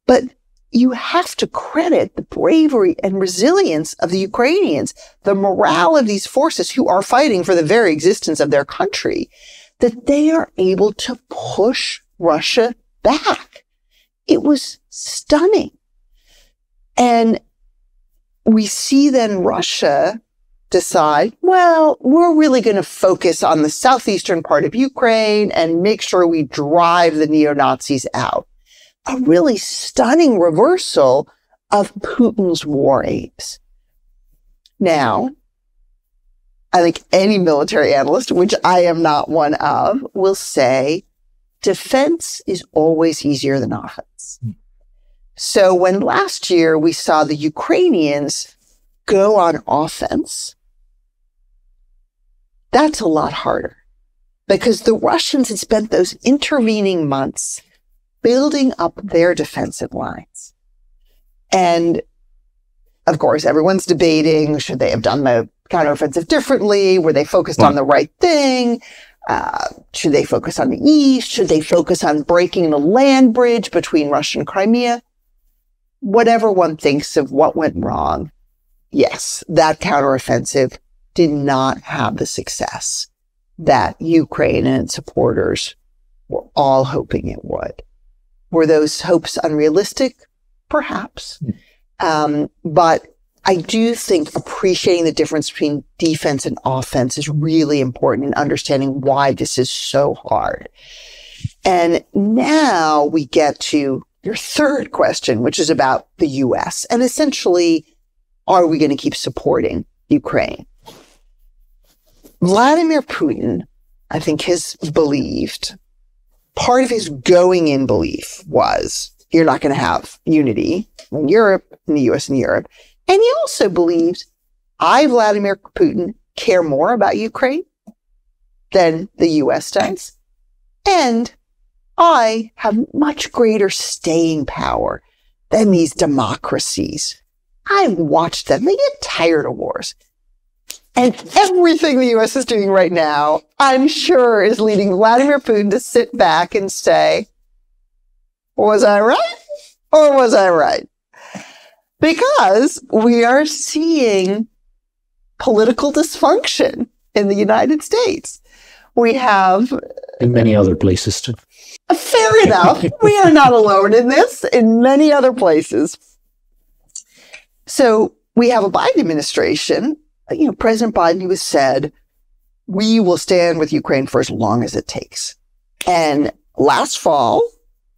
but you have to credit the bravery and resilience of the Ukrainians, the morale of these forces who are fighting for the very existence of their country, that they are able to push Russia back. It was stunning. And we see then Russia decide, well, we're really going to focus on the southeastern part of Ukraine and make sure we drive the neo-Nazis out. A really stunning reversal of Putin's war aims. Now, I think any military analyst, which I am not one of, will say defense is always easier than offense. So when last year we saw the Ukrainians go on offense, that's a lot harder because the Russians had spent those intervening months building up their defensive lines. And of course, everyone's debating, should they have done the counteroffensive differently? Were they focused on the right thing? Should they focus on the east? Should they focus on breaking the land bridge between Russia and Crimea? Whatever one thinks of what went wrong, yes, that counteroffensive did not have the success that Ukraine and its supporters were all hoping it would. Were those hopes unrealistic? Perhaps. But I do think appreciating the difference between defense and offense is really important in understanding why this is so hard. And now we get to your third question, which is about the U.S. And essentially, are we going to keep supporting Ukraine? Vladimir Putin, I think, has believed, part of his going in belief was you're not going to have unity in Europe, in the U.S. and Europe. And he also believes I, Vladimir Putin, care more about Ukraine than the U.S. does. And I have much greater staying power than these democracies. I've watched them. They get tired of wars. And everything the U.S. is doing right now, I'm sure, is leading Vladimir Putin to sit back and say, was I right or was I right? Because we are seeing political dysfunction in the United States. We have... in many other places too. Fair enough. We are not alone in this, in many other places. So we have a Biden administration, President Biden, who has said, we will stand with Ukraine for as long as it takes. And last fall,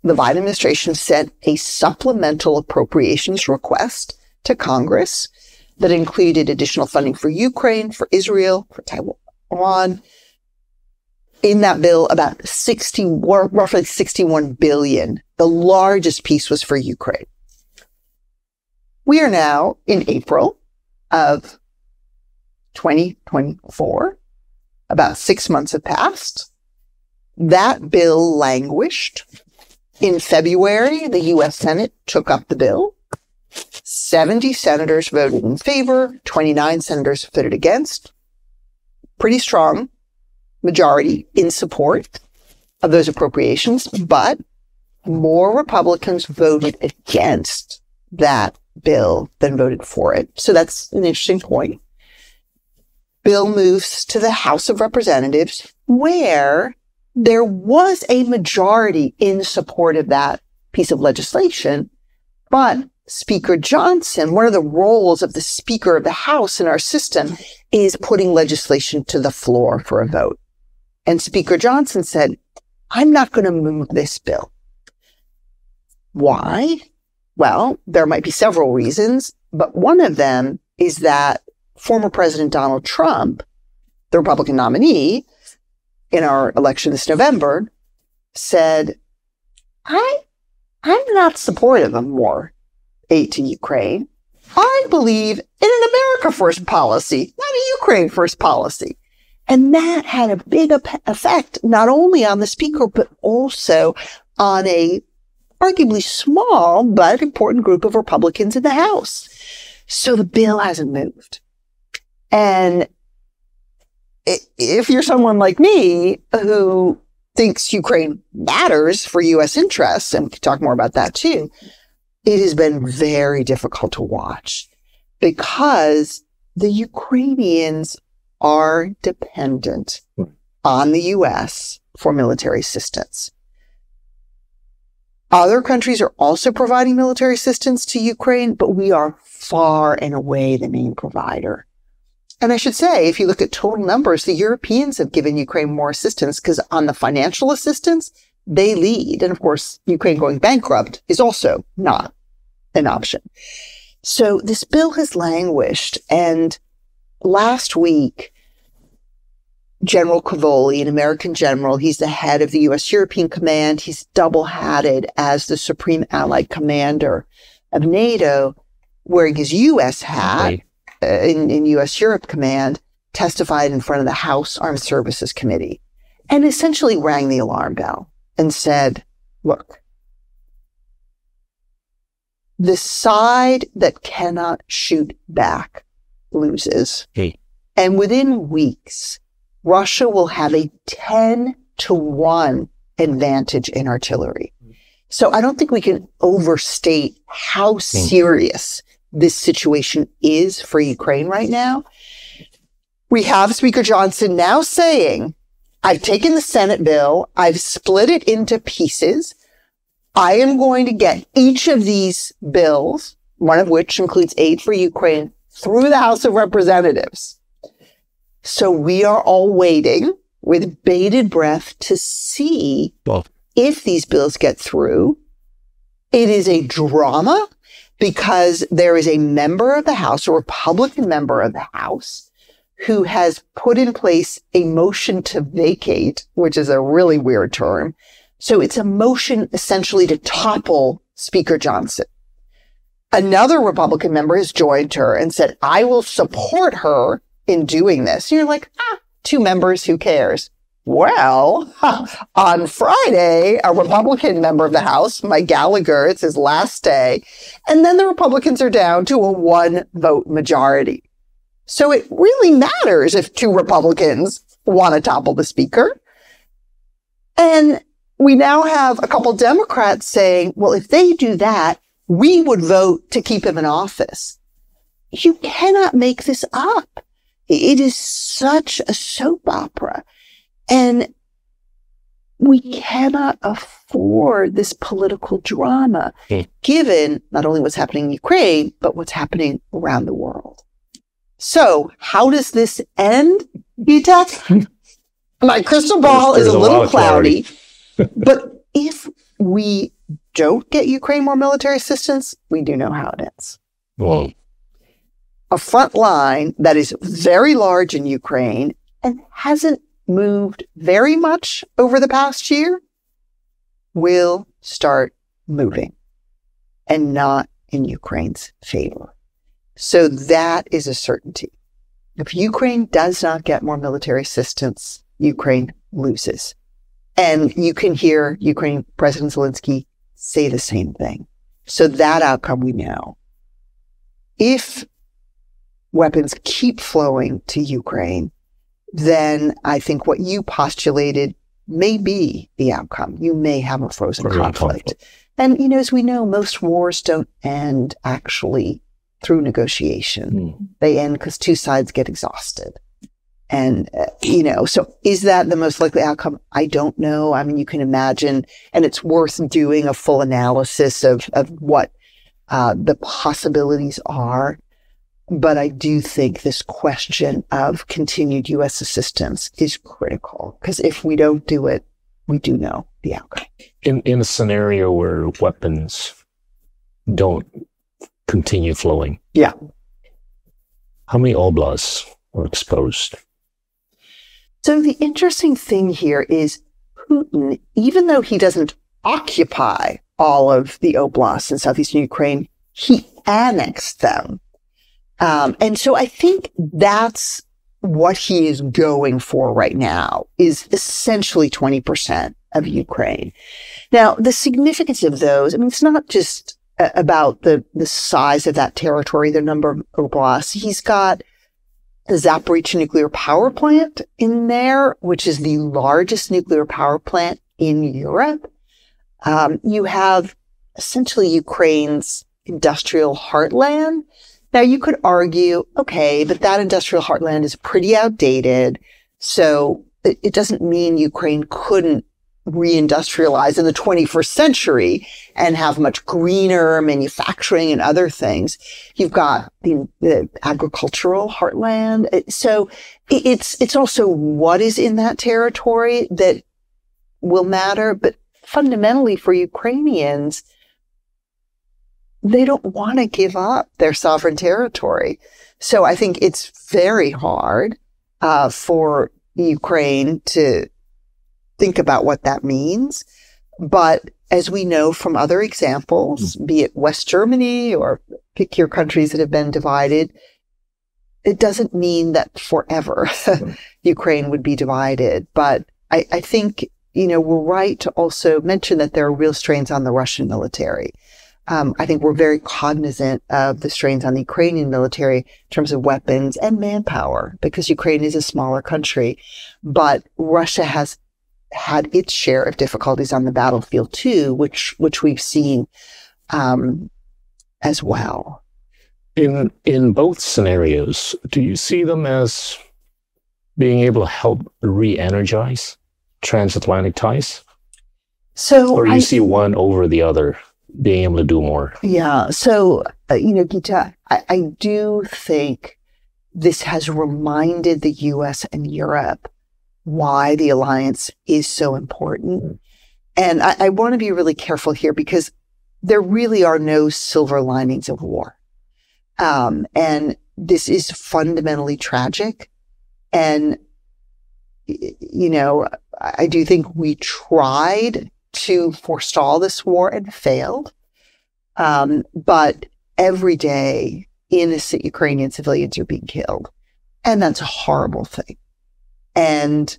the Biden administration sent a supplemental appropriations request to Congress that included additional funding for Ukraine, for Israel, for Taiwan. In that bill, about roughly 61 billion. The largest piece was for Ukraine. We are now in April of 2024. About 6 months have passed. That bill languished. In February, the U.S. Senate took up the bill. 70 senators voted in favor. 29 senators voted against. Pretty strong majority in support of those appropriations, but more Republicans voted against that bill than voted for it. So that's an interesting point. Bill moves to the House of Representatives, where there was a majority in support of that piece of legislation. But Speaker Johnson, one of the roles of the Speaker of the House in our system is putting legislation to the floor for a vote. And Speaker Johnson said, I'm not going to move this bill. Why? Well, there might be several reasons, but one of them is that former President Donald Trump, the Republican nominee in our election this November, said, I'm not supportive of more aid to Ukraine. I believe in an America first policy, not a Ukraine first policy. And that had a big effect, not only on the speaker, but also on a arguably small but important group of Republicans in the House. So the bill hasn't moved. And if you're someone like me who thinks Ukraine matters for U.S. interests, and we can talk more about that too, it has been very difficult to watch because the Ukrainians are dependent on the U.S. for military assistance. Other countries are also providing military assistance to Ukraine, but we are far and away the main provider. And I should say, if you look at total numbers, the Europeans have given Ukraine more assistance because on the financial assistance, they lead. And of course, Ukraine going bankrupt is also not an option. So this bill has languished. And last week, General Cavoli, an American general, he's the head of the U.S. European Command. He's double-hatted as the Supreme Allied Commander of NATO, wearing his U.S. hat in U.S. Europe Command, testified in front of the House Armed Services Committee and essentially rang the alarm bell and said, look, the side that cannot shoot back loses. Hey. And within weeks, Russia will have a 10-1 advantage in artillery. So I don't think we can overstate how serious this situation is for Ukraine right now. We have Speaker Johnson now saying, I've taken the Senate bill, I've split it into pieces. I am going to get each of these bills, one of which includes aid for Ukraine, through the House of Representatives. So we are all waiting with bated breath to see if these bills get through. It is a drama because there is a member of the House, a Republican member of the House, who has put in place a motion to vacate, which is a really weird term. So it's a motion essentially to topple Speaker Johnson. Another Republican member has joined her and said, I will support her in doing this. And you're like, two members, who cares? Well, on Friday, a Republican member of the House, Mike Gallagher, it's his last day, and then the Republicans are down to a 1-vote majority. So it really matters if two Republicans want to topple the speaker. And we now have a couple Democrats saying, well, if they do that, we would vote to keep him in office. You cannot make this up. It is such a soap opera. And we cannot afford this political drama, given not only what's happening in Ukraine, but what's happening around the world. So how does this end, Gita? My crystal ball is a little cloudy, but if we don't get Ukraine more military assistance, we do know how it ends. Whoa. A front line that is very large in Ukraine and hasn't moved very much over the past year will start moving, and not in Ukraine's favor. So that is a certainty. If Ukraine does not get more military assistance, Ukraine loses. And you can hear Ukraine President Zelensky say the same thing. So that outcome we know. If weapons keep flowing to Ukraine, then I think what you postulated may be the outcome. You may have a frozen conflict. And, you know, as we know, most wars don't end actually through negotiation. They end because two sides get exhausted. And, so is that the most likely outcome? I don't know. I mean, you can imagine, and it's worth doing a full analysis of what the possibilities are. But I do think this question of continued U.S. assistance is critical, because if we don't do it, we do know the outcome. In a scenario where weapons don't continue flowing, yeah, how many oblasts are exposed? So the interesting thing here is Putin, even though he doesn't occupy all of the oblasts in southeastern Ukraine, he annexed them. And so I think that's what he is going for right now, is essentially 20% of Ukraine. Now, the significance of those, I mean, it's not just about the size of that territory, the number of oblasts. He's got the Zaporizhzhia nuclear power plant in there, which is the largest nuclear power plant in Europe. You have essentially Ukraine's industrial heartland. Now, you could argue, okay, but that industrial heartland is pretty outdated, so it doesn't mean Ukraine couldn't reindustrialize in the 21st century and have much greener manufacturing and other things. You've got the agricultural heartland. So it's also what is in that territory that will matter. But fundamentally for Ukrainians, they don't want to give up their sovereign territory. So I think it's very hard for Ukraine to think about what that means. But as we know from other examples, be it West Germany or pick your countries that have been divided, it doesn't mean that forever Ukraine would be divided. But I think, we're right to also mention that there are real strains on the Russian military. I think we're very cognizant of the strains on the Ukrainian military in terms of weapons and manpower, because Ukraine is a smaller country. But Russia has had its share of difficulties on the battlefield too, which we've seen as well. In both scenarios, do you see them as being able to help re-energize transatlantic ties? Or do you see one over the other being able to do more? Yeah. So, Gita, I do think this has reminded the U.S. and Europe why the alliance is so important. And I want to be really careful here, because there really are no silver linings of war. And this is fundamentally tragic. And, I do think we tried to forestall this war and failed. But every day, innocent Ukrainian civilians are being killed. And that's a horrible thing. And,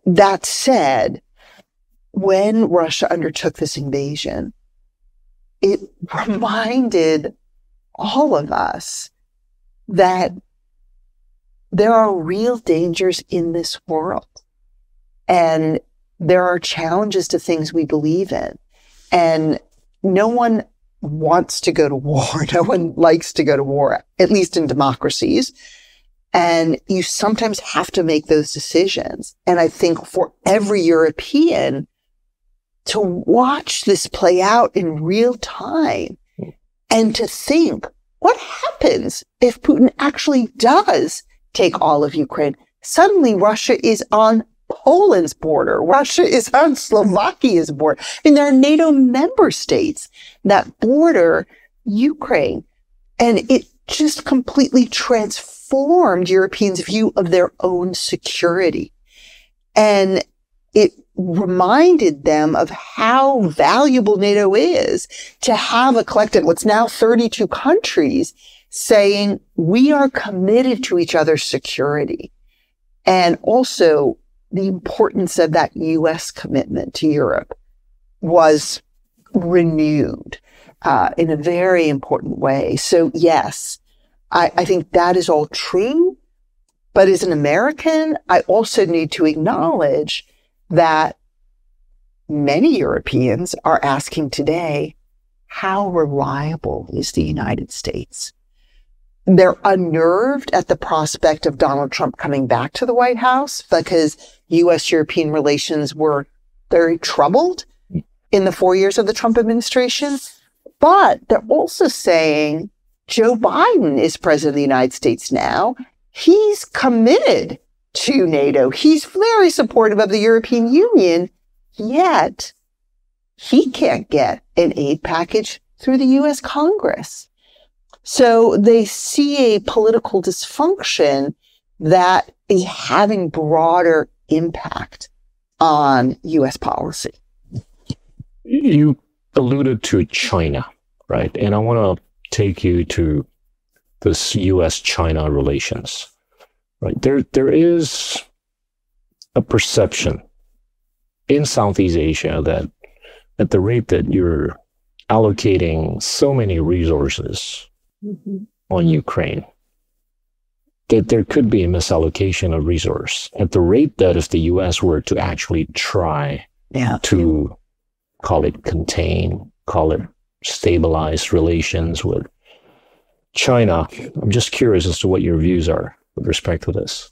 that said, when Russia undertook this invasion, it reminded all of us that there are real dangers in this world. And there are challenges to things we believe in. And no one wants to go to war. No one likes to go to war, at least in democracies. And you sometimes have to make those decisions. And I think for every European to watch this play out in real time and to think, what happens if Putin actually does take all of Ukraine? Suddenly Russia is on Poland's border. Russia is on Slovakia's border. I mean, there are NATO member states that border Ukraine. And it just completely transformed Europeans' view of their own security. And it reminded them of how valuable NATO is to have a collective, what's now 32 countries, saying we are committed to each other's security. And also the importance of that U.S. commitment to Europe was renewed in a very important way. So yes, I think that is all true. But as an American, I also need to acknowledge that many Europeans are asking today, how reliable is the United States? they're unnerved at the prospect of Donald Trump coming back to the White House because U.S.-European relations were very troubled in the 4 years of the Trump administration. But they're also saying Joe Biden is president of the United States now. He's committed to NATO. He's very supportive of the European Union, yet he can't get an aid package through the U.S. Congress. So they see a political dysfunction that is having broader impact on U.S. policy. You alluded to China, right? And I want to take you to this U.S.-China relations, right? There is a perception in Southeast Asia that at the rate that you're allocating so many resources on Ukraine, that there could be a misallocation of resource at the rate that if the U.S. were to actually try to call it contain, call it stabilize relations with China. I'm just curious as to what your views are with respect to this.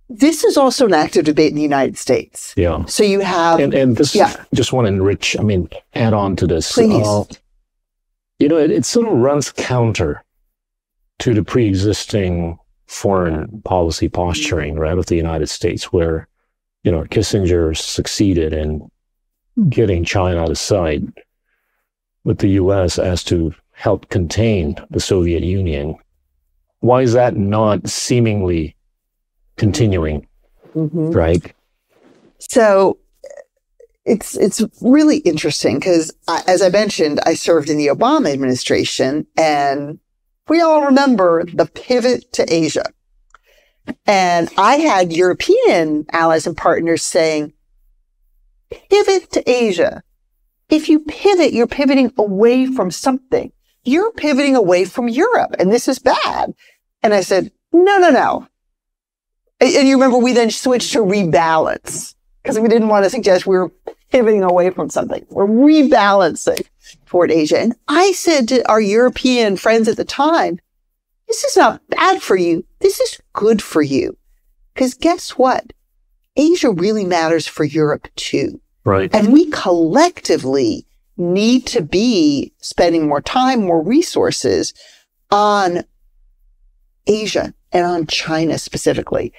This is also an active debate in the United States. Yeah. So you have... And this, just want to enrich, add on to this. Please. It sort of runs counter to the pre-existing foreign policy posturing, right, of the United States, where, Kissinger succeeded in getting China out of sight with the U.S. as to help contain the Soviet Union. Why is that not seemingly continuing, right? So it's really interesting because, as I mentioned, I served in the Obama administration, and we all remember the pivot to Asia. And I had European allies and partners saying, pivot to Asia. If you pivot, you're pivoting away from something. You're pivoting away from Europe, and this is bad. And I said, no. And you remember we then switched to rebalance because we didn't want to suggest we were pivoting away from something. We're rebalancing toward Asia. And I said to our European friends at the time, this is not bad for you. This is good for you. Because guess what? Asia really matters for Europe too. Right. And we collectively need to be spending more time, more resources on Asia and on China specifically.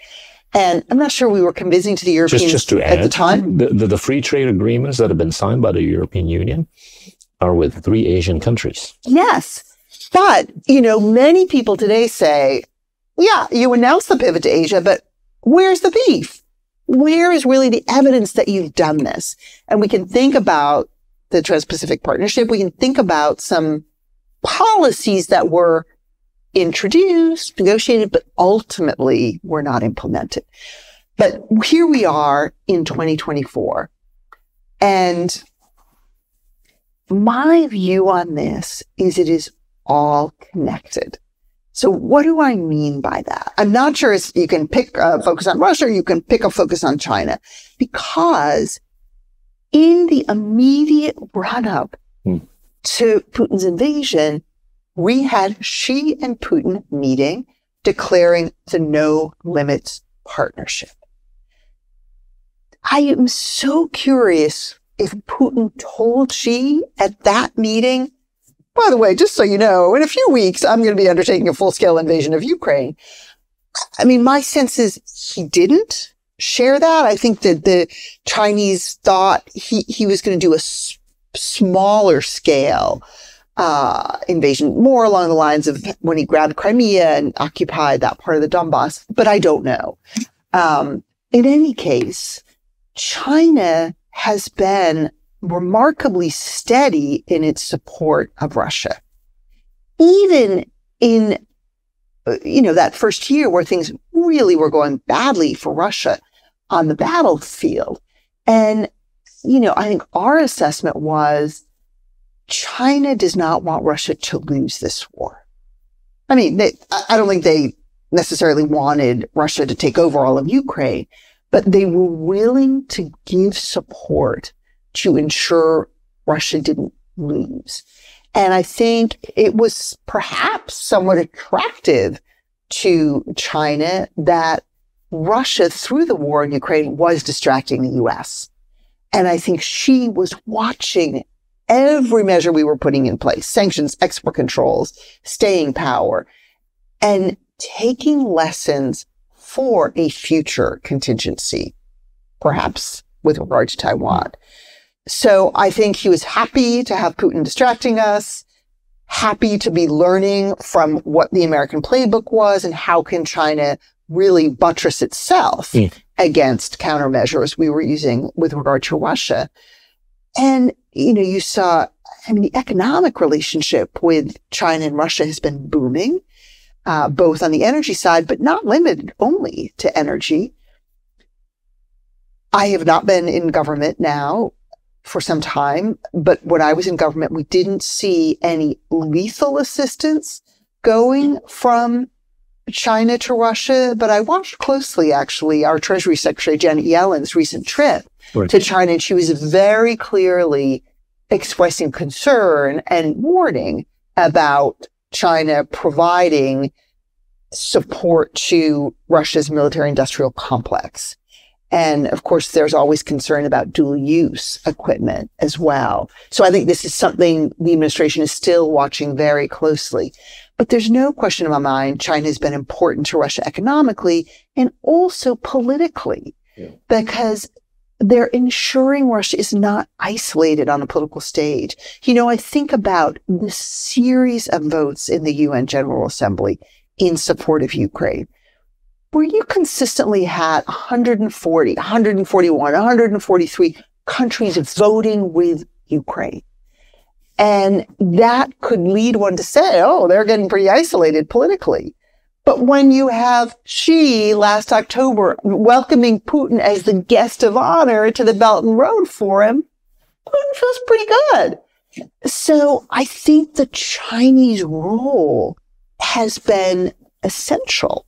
And I'm not sure we were convincing to the Europeans just to add, at the time. The free trade agreements that have been signed by the European Union are with 3 Asian countries. Yes. But, many people today say, yeah, you announced the pivot to Asia, but where's the beef? Where is really the evidence that you've done this? And we can think about the Trans-Pacific Partnership. We can think about some policies that were introduced, negotiated, but ultimately were not implemented. But here we are in 2024. And my view on this is it is all connected. So what do I mean by that? I'm not sure if you can pick a focus on Russia or you can pick a focus on China, because in the immediate run-up to Putin's invasion, we had Xi and Putin meeting, declaring the no limits partnership. I am so curious if Putin told Xi at that meeting, by the way, just so you know, in a few weeks, I'm going to be undertaking a full-scale invasion of Ukraine. My sense is he didn't share that. I think that the Chinese thought he was going to do a smaller scale invasion, more along the lines of when he grabbed Crimea and occupied that part of the Donbass, but I don't know. In any case, China has been remarkably steady in its support of Russia. Even in, that first year where things really were going badly for Russia on the battlefield. And, I think our assessment was China does not want Russia to lose this war. I don't think they necessarily wanted Russia to take over all of Ukraine, but they were willing to give support to ensure Russia didn't lose. And I think it was perhaps somewhat attractive to China that Russia, through the war in Ukraine, was distracting the US. And I think she was watching every measure we were putting in place, sanctions, export controls, staying power, and taking lessons for a future contingency, perhaps with regard to Taiwan. So I think he was happy to have Putin distracting us, happy to be learning from what the American playbook was and how can China really buttress itself against countermeasures we were using with regard to Russia. And, you saw, the economic relationship with China and Russia has been booming, both on the energy side, but not limited only to energy. I have not been in government now for some time, but when I was in government, we didn't see any lethal assistance going from China to Russia, but I watched closely, actually, our Treasury Secretary, Janet Yellen's recent trip to China, and she was very clearly expressing concern and warning about China providing support to Russia's military-industrial complex. And of course, there's always concern about dual-use equipment as well. So I think this is something the administration is still watching very closely. But there's no question in my mind, China has been important to Russia economically and also politically, because they're ensuring Russia is not isolated on the political stage. I think about the series of votes in the UN General Assembly in support of Ukraine, where you consistently had 140, 141, 143 countries voting with Ukraine. And that could lead one to say, oh, they're getting pretty isolated politically. But when you have Xi last October welcoming Putin as the guest of honor to the Belt and Road Forum, Putin feels pretty good. So I think the Chinese role has been essential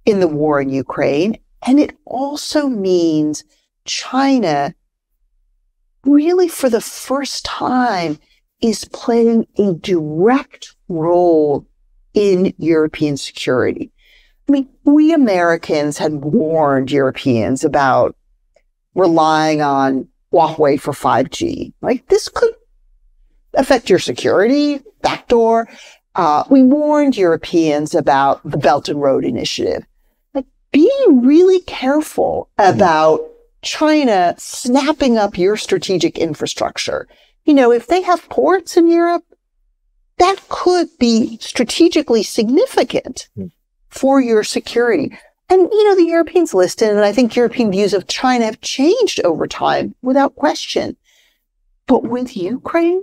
in the war in Ukraine. And it also means China really for the first time is playing a direct role in European security. We Americans had warned Europeans about relying on Huawei for 5G. This could affect your security, backdoor. We warned Europeans about the Belt and Road Initiative. Being really careful about China snapping up your strategic infrastructure. If they have ports in Europe, that could be strategically significant for your security. And, the Europeans listened, and I think European views of China have changed over time without question. But with Ukraine,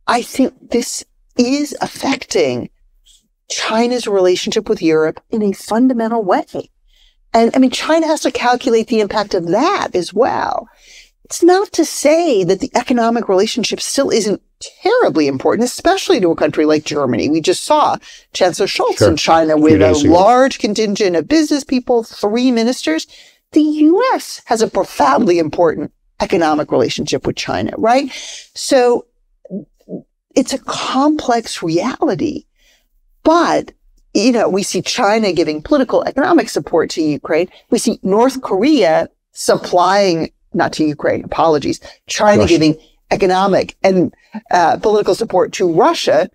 I think this is affecting China's relationship with Europe in a fundamental way. And China has to calculate the impact of that as well. It's not to say that the economic relationship still isn't terribly important, especially to a country like Germany. We just saw Chancellor Scholz in China with a large contingent of business people, 3 ministers. The U.S. has a profoundly important economic relationship with China, right? So it's a complex reality. But, we see China giving political, economic support to Ukraine. We see North Korea supplying, not to Ukraine, apologies, China giving economic and political support to Russia.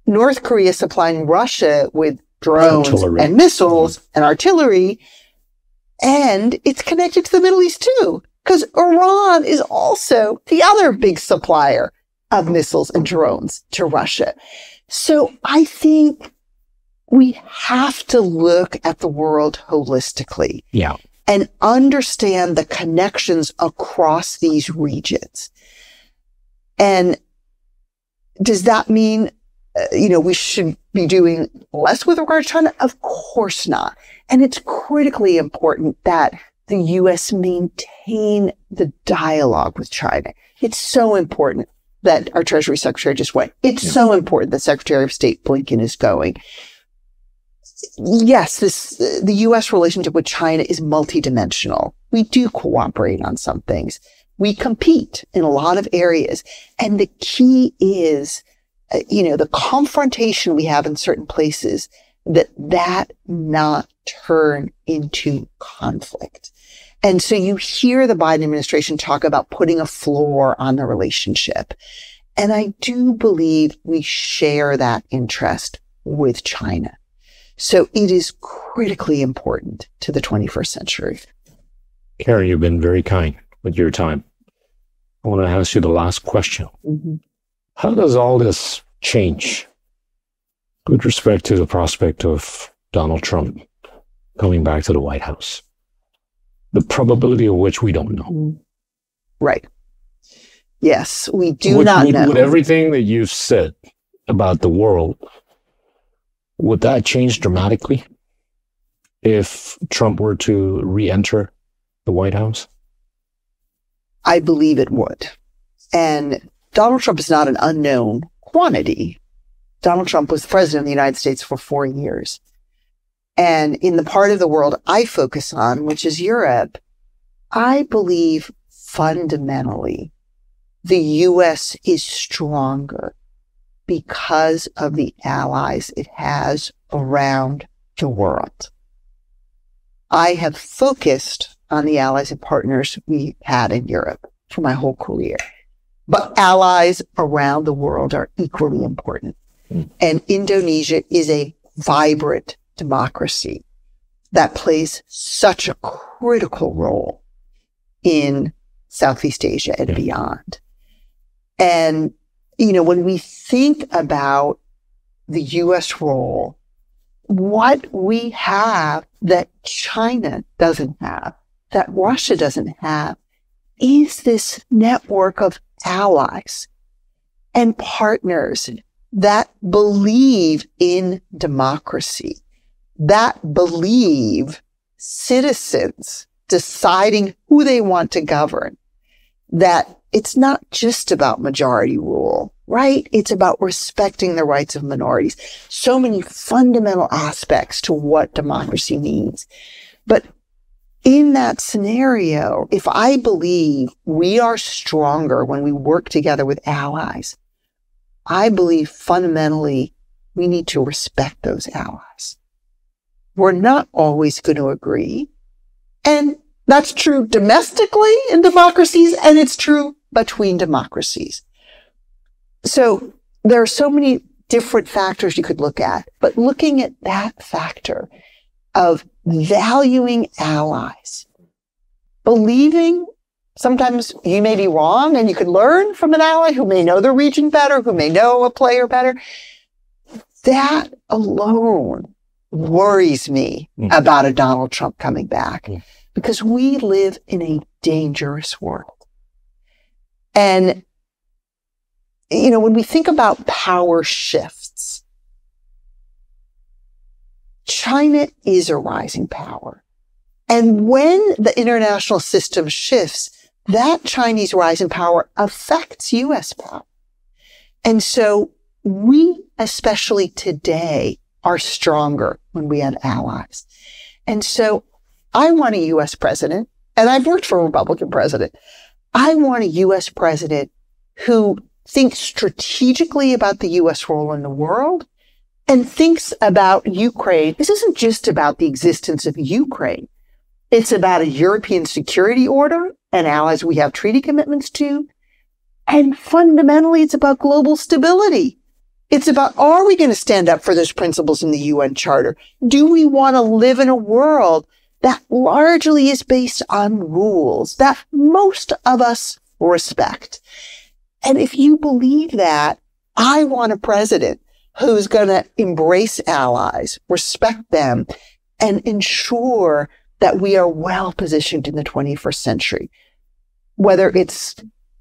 North Korea supplying Russia with drones and missiles and artillery. And it's connected to the Middle East too, because Iran is also the other big supplier of missiles and drones to Russia. So I think we have to look at the world holistically and understand the connections across these regions. And does that mean, we should be doing less with regard to China? Of course not. And it's critically important that the U.S. maintain the dialogue with China. It's so important that our Treasury Secretary just went. It's so important that Secretary of State Blinken is going. Yes, the U.S. relationship with China is multidimensional. We do cooperate on some things, We compete in a lot of areas. And the key is, the confrontation we have in certain places, that not turn into conflict. And so you hear the Biden administration talk about putting a floor on the relationship. And I do believe we share that interest with China. So it is critically important to the 21st century. Karen, you've been very kind with your time. I want to ask you the last question. Mm-hmm. How does all this change with respect to the prospect of Donald Trump coming back to the White House? The probability of which we don't know. Right. Yes, we do not know. With everything that you've said about the world, would that change dramatically if Trump were to re-enter the White House? I believe it would. And Donald Trump is not an unknown quantity. Donald Trump was president of the United States for 4 years. And in the part of the world I focus on, which is Europe, I believe fundamentally the U.S. is stronger because of the allies it has around the world. I have focused on the allies and partners we had in Europe for my whole career. But allies around the world are equally important. And Indonesia is a vibrant democracy that plays such a critical role in Southeast Asia and beyond. And, when we think about the U.S. role, what we have that China doesn't have, that Russia doesn't have, is this network of allies and partners that believe in democracy, that believe citizens deciding who they want to govern, that it's not just about majority rule, right? It's about respecting the rights of minorities. So many fundamental aspects to what democracy means. But in that scenario, if I believe we are stronger when we work together with allies, I believe fundamentally we need to respect those allies. We're not always going to agree. And that's true domestically in democracies, and it's true between democracies. So there are so many different factors you could look at, but looking at that factor of valuing allies, believing sometimes you may be wrong and you could learn from an ally who may know the region better, who may know a player better, that alone worries me about a Donald Trump coming back, because we live in a dangerous world. And, when we think about power shifts, China is a rising power. And when the international system shifts, that Chinese rise in power affects U.S. power. And so we, especially today, are stronger when we have allies. And so I want a U.S. president, and I've worked for a Republican president. I want a U.S. president who thinks strategically about the U.S. role in the world and thinks about Ukraine. This isn't just about the existence of Ukraine. It's about a European security order and allies we have treaty commitments to. And fundamentally, it's about global stability. It's about, are we going to stand up for those principles in the UN Charter? Do we want to live in a world that largely is based on rules that most of us respect? And if you believe that, I want a president who's going to embrace allies, respect them, and ensure that we are well positioned in the 21st century, whether it's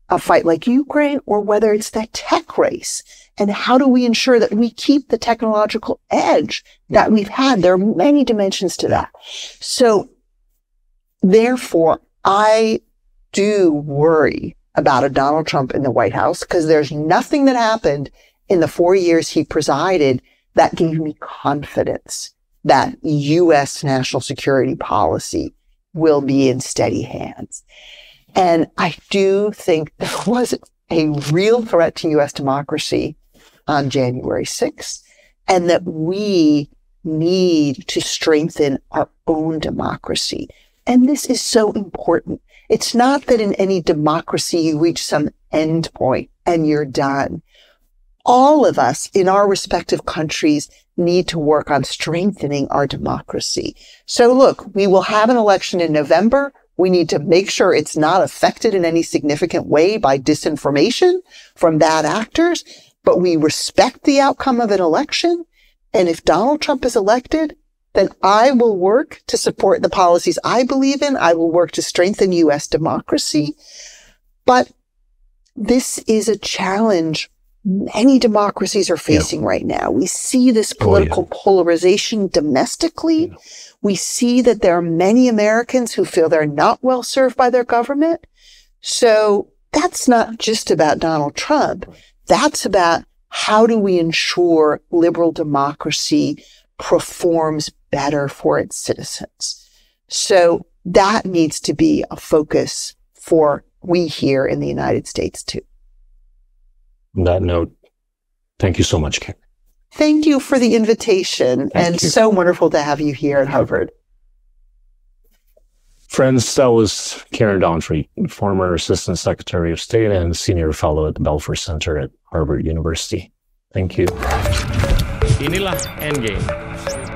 a fight like Ukraine or whether it's that tech race. And how do we ensure that we keep the technological edge that we've had? There are many dimensions to that. So therefore, I do worry about a Donald Trump in the White House, because there's nothing that happened in the 4 years he presided that gave me confidence that U.S. national security policy will be in steady hands. And I do think there was a real threat to U.S. democracy on January 6th, and that we need to strengthen our own democracy. And this is so important. It's not that in any democracy you reach some end point and you're done. All of us in our respective countries need to work on strengthening our democracy. So look, we will have an election in November. We need to make sure it's not affected in any significant way by disinformation from bad actors, but we respect the outcome of an election. And if Donald Trump is elected, then I will work to support the policies I believe in. I will work to strengthen U.S. democracy. But this is a challenge many democracies are facing right now. We see this political polarization domestically. We see that there are many Americans who feel they're not well served by their government. So that's not just about Donald Trump. That's about how do we ensure liberal democracy performs better for its citizens. So that needs to be a focus for we here in the United States too. On that note, thank you so much, Karen. Thank you for the invitation, and so wonderful to have you here at Harvard. Friends, that was Karen Donfried, former Assistant Secretary of State and Senior Fellow at the Belfer Center at Harvard University. Thank you. Inilah Endgame.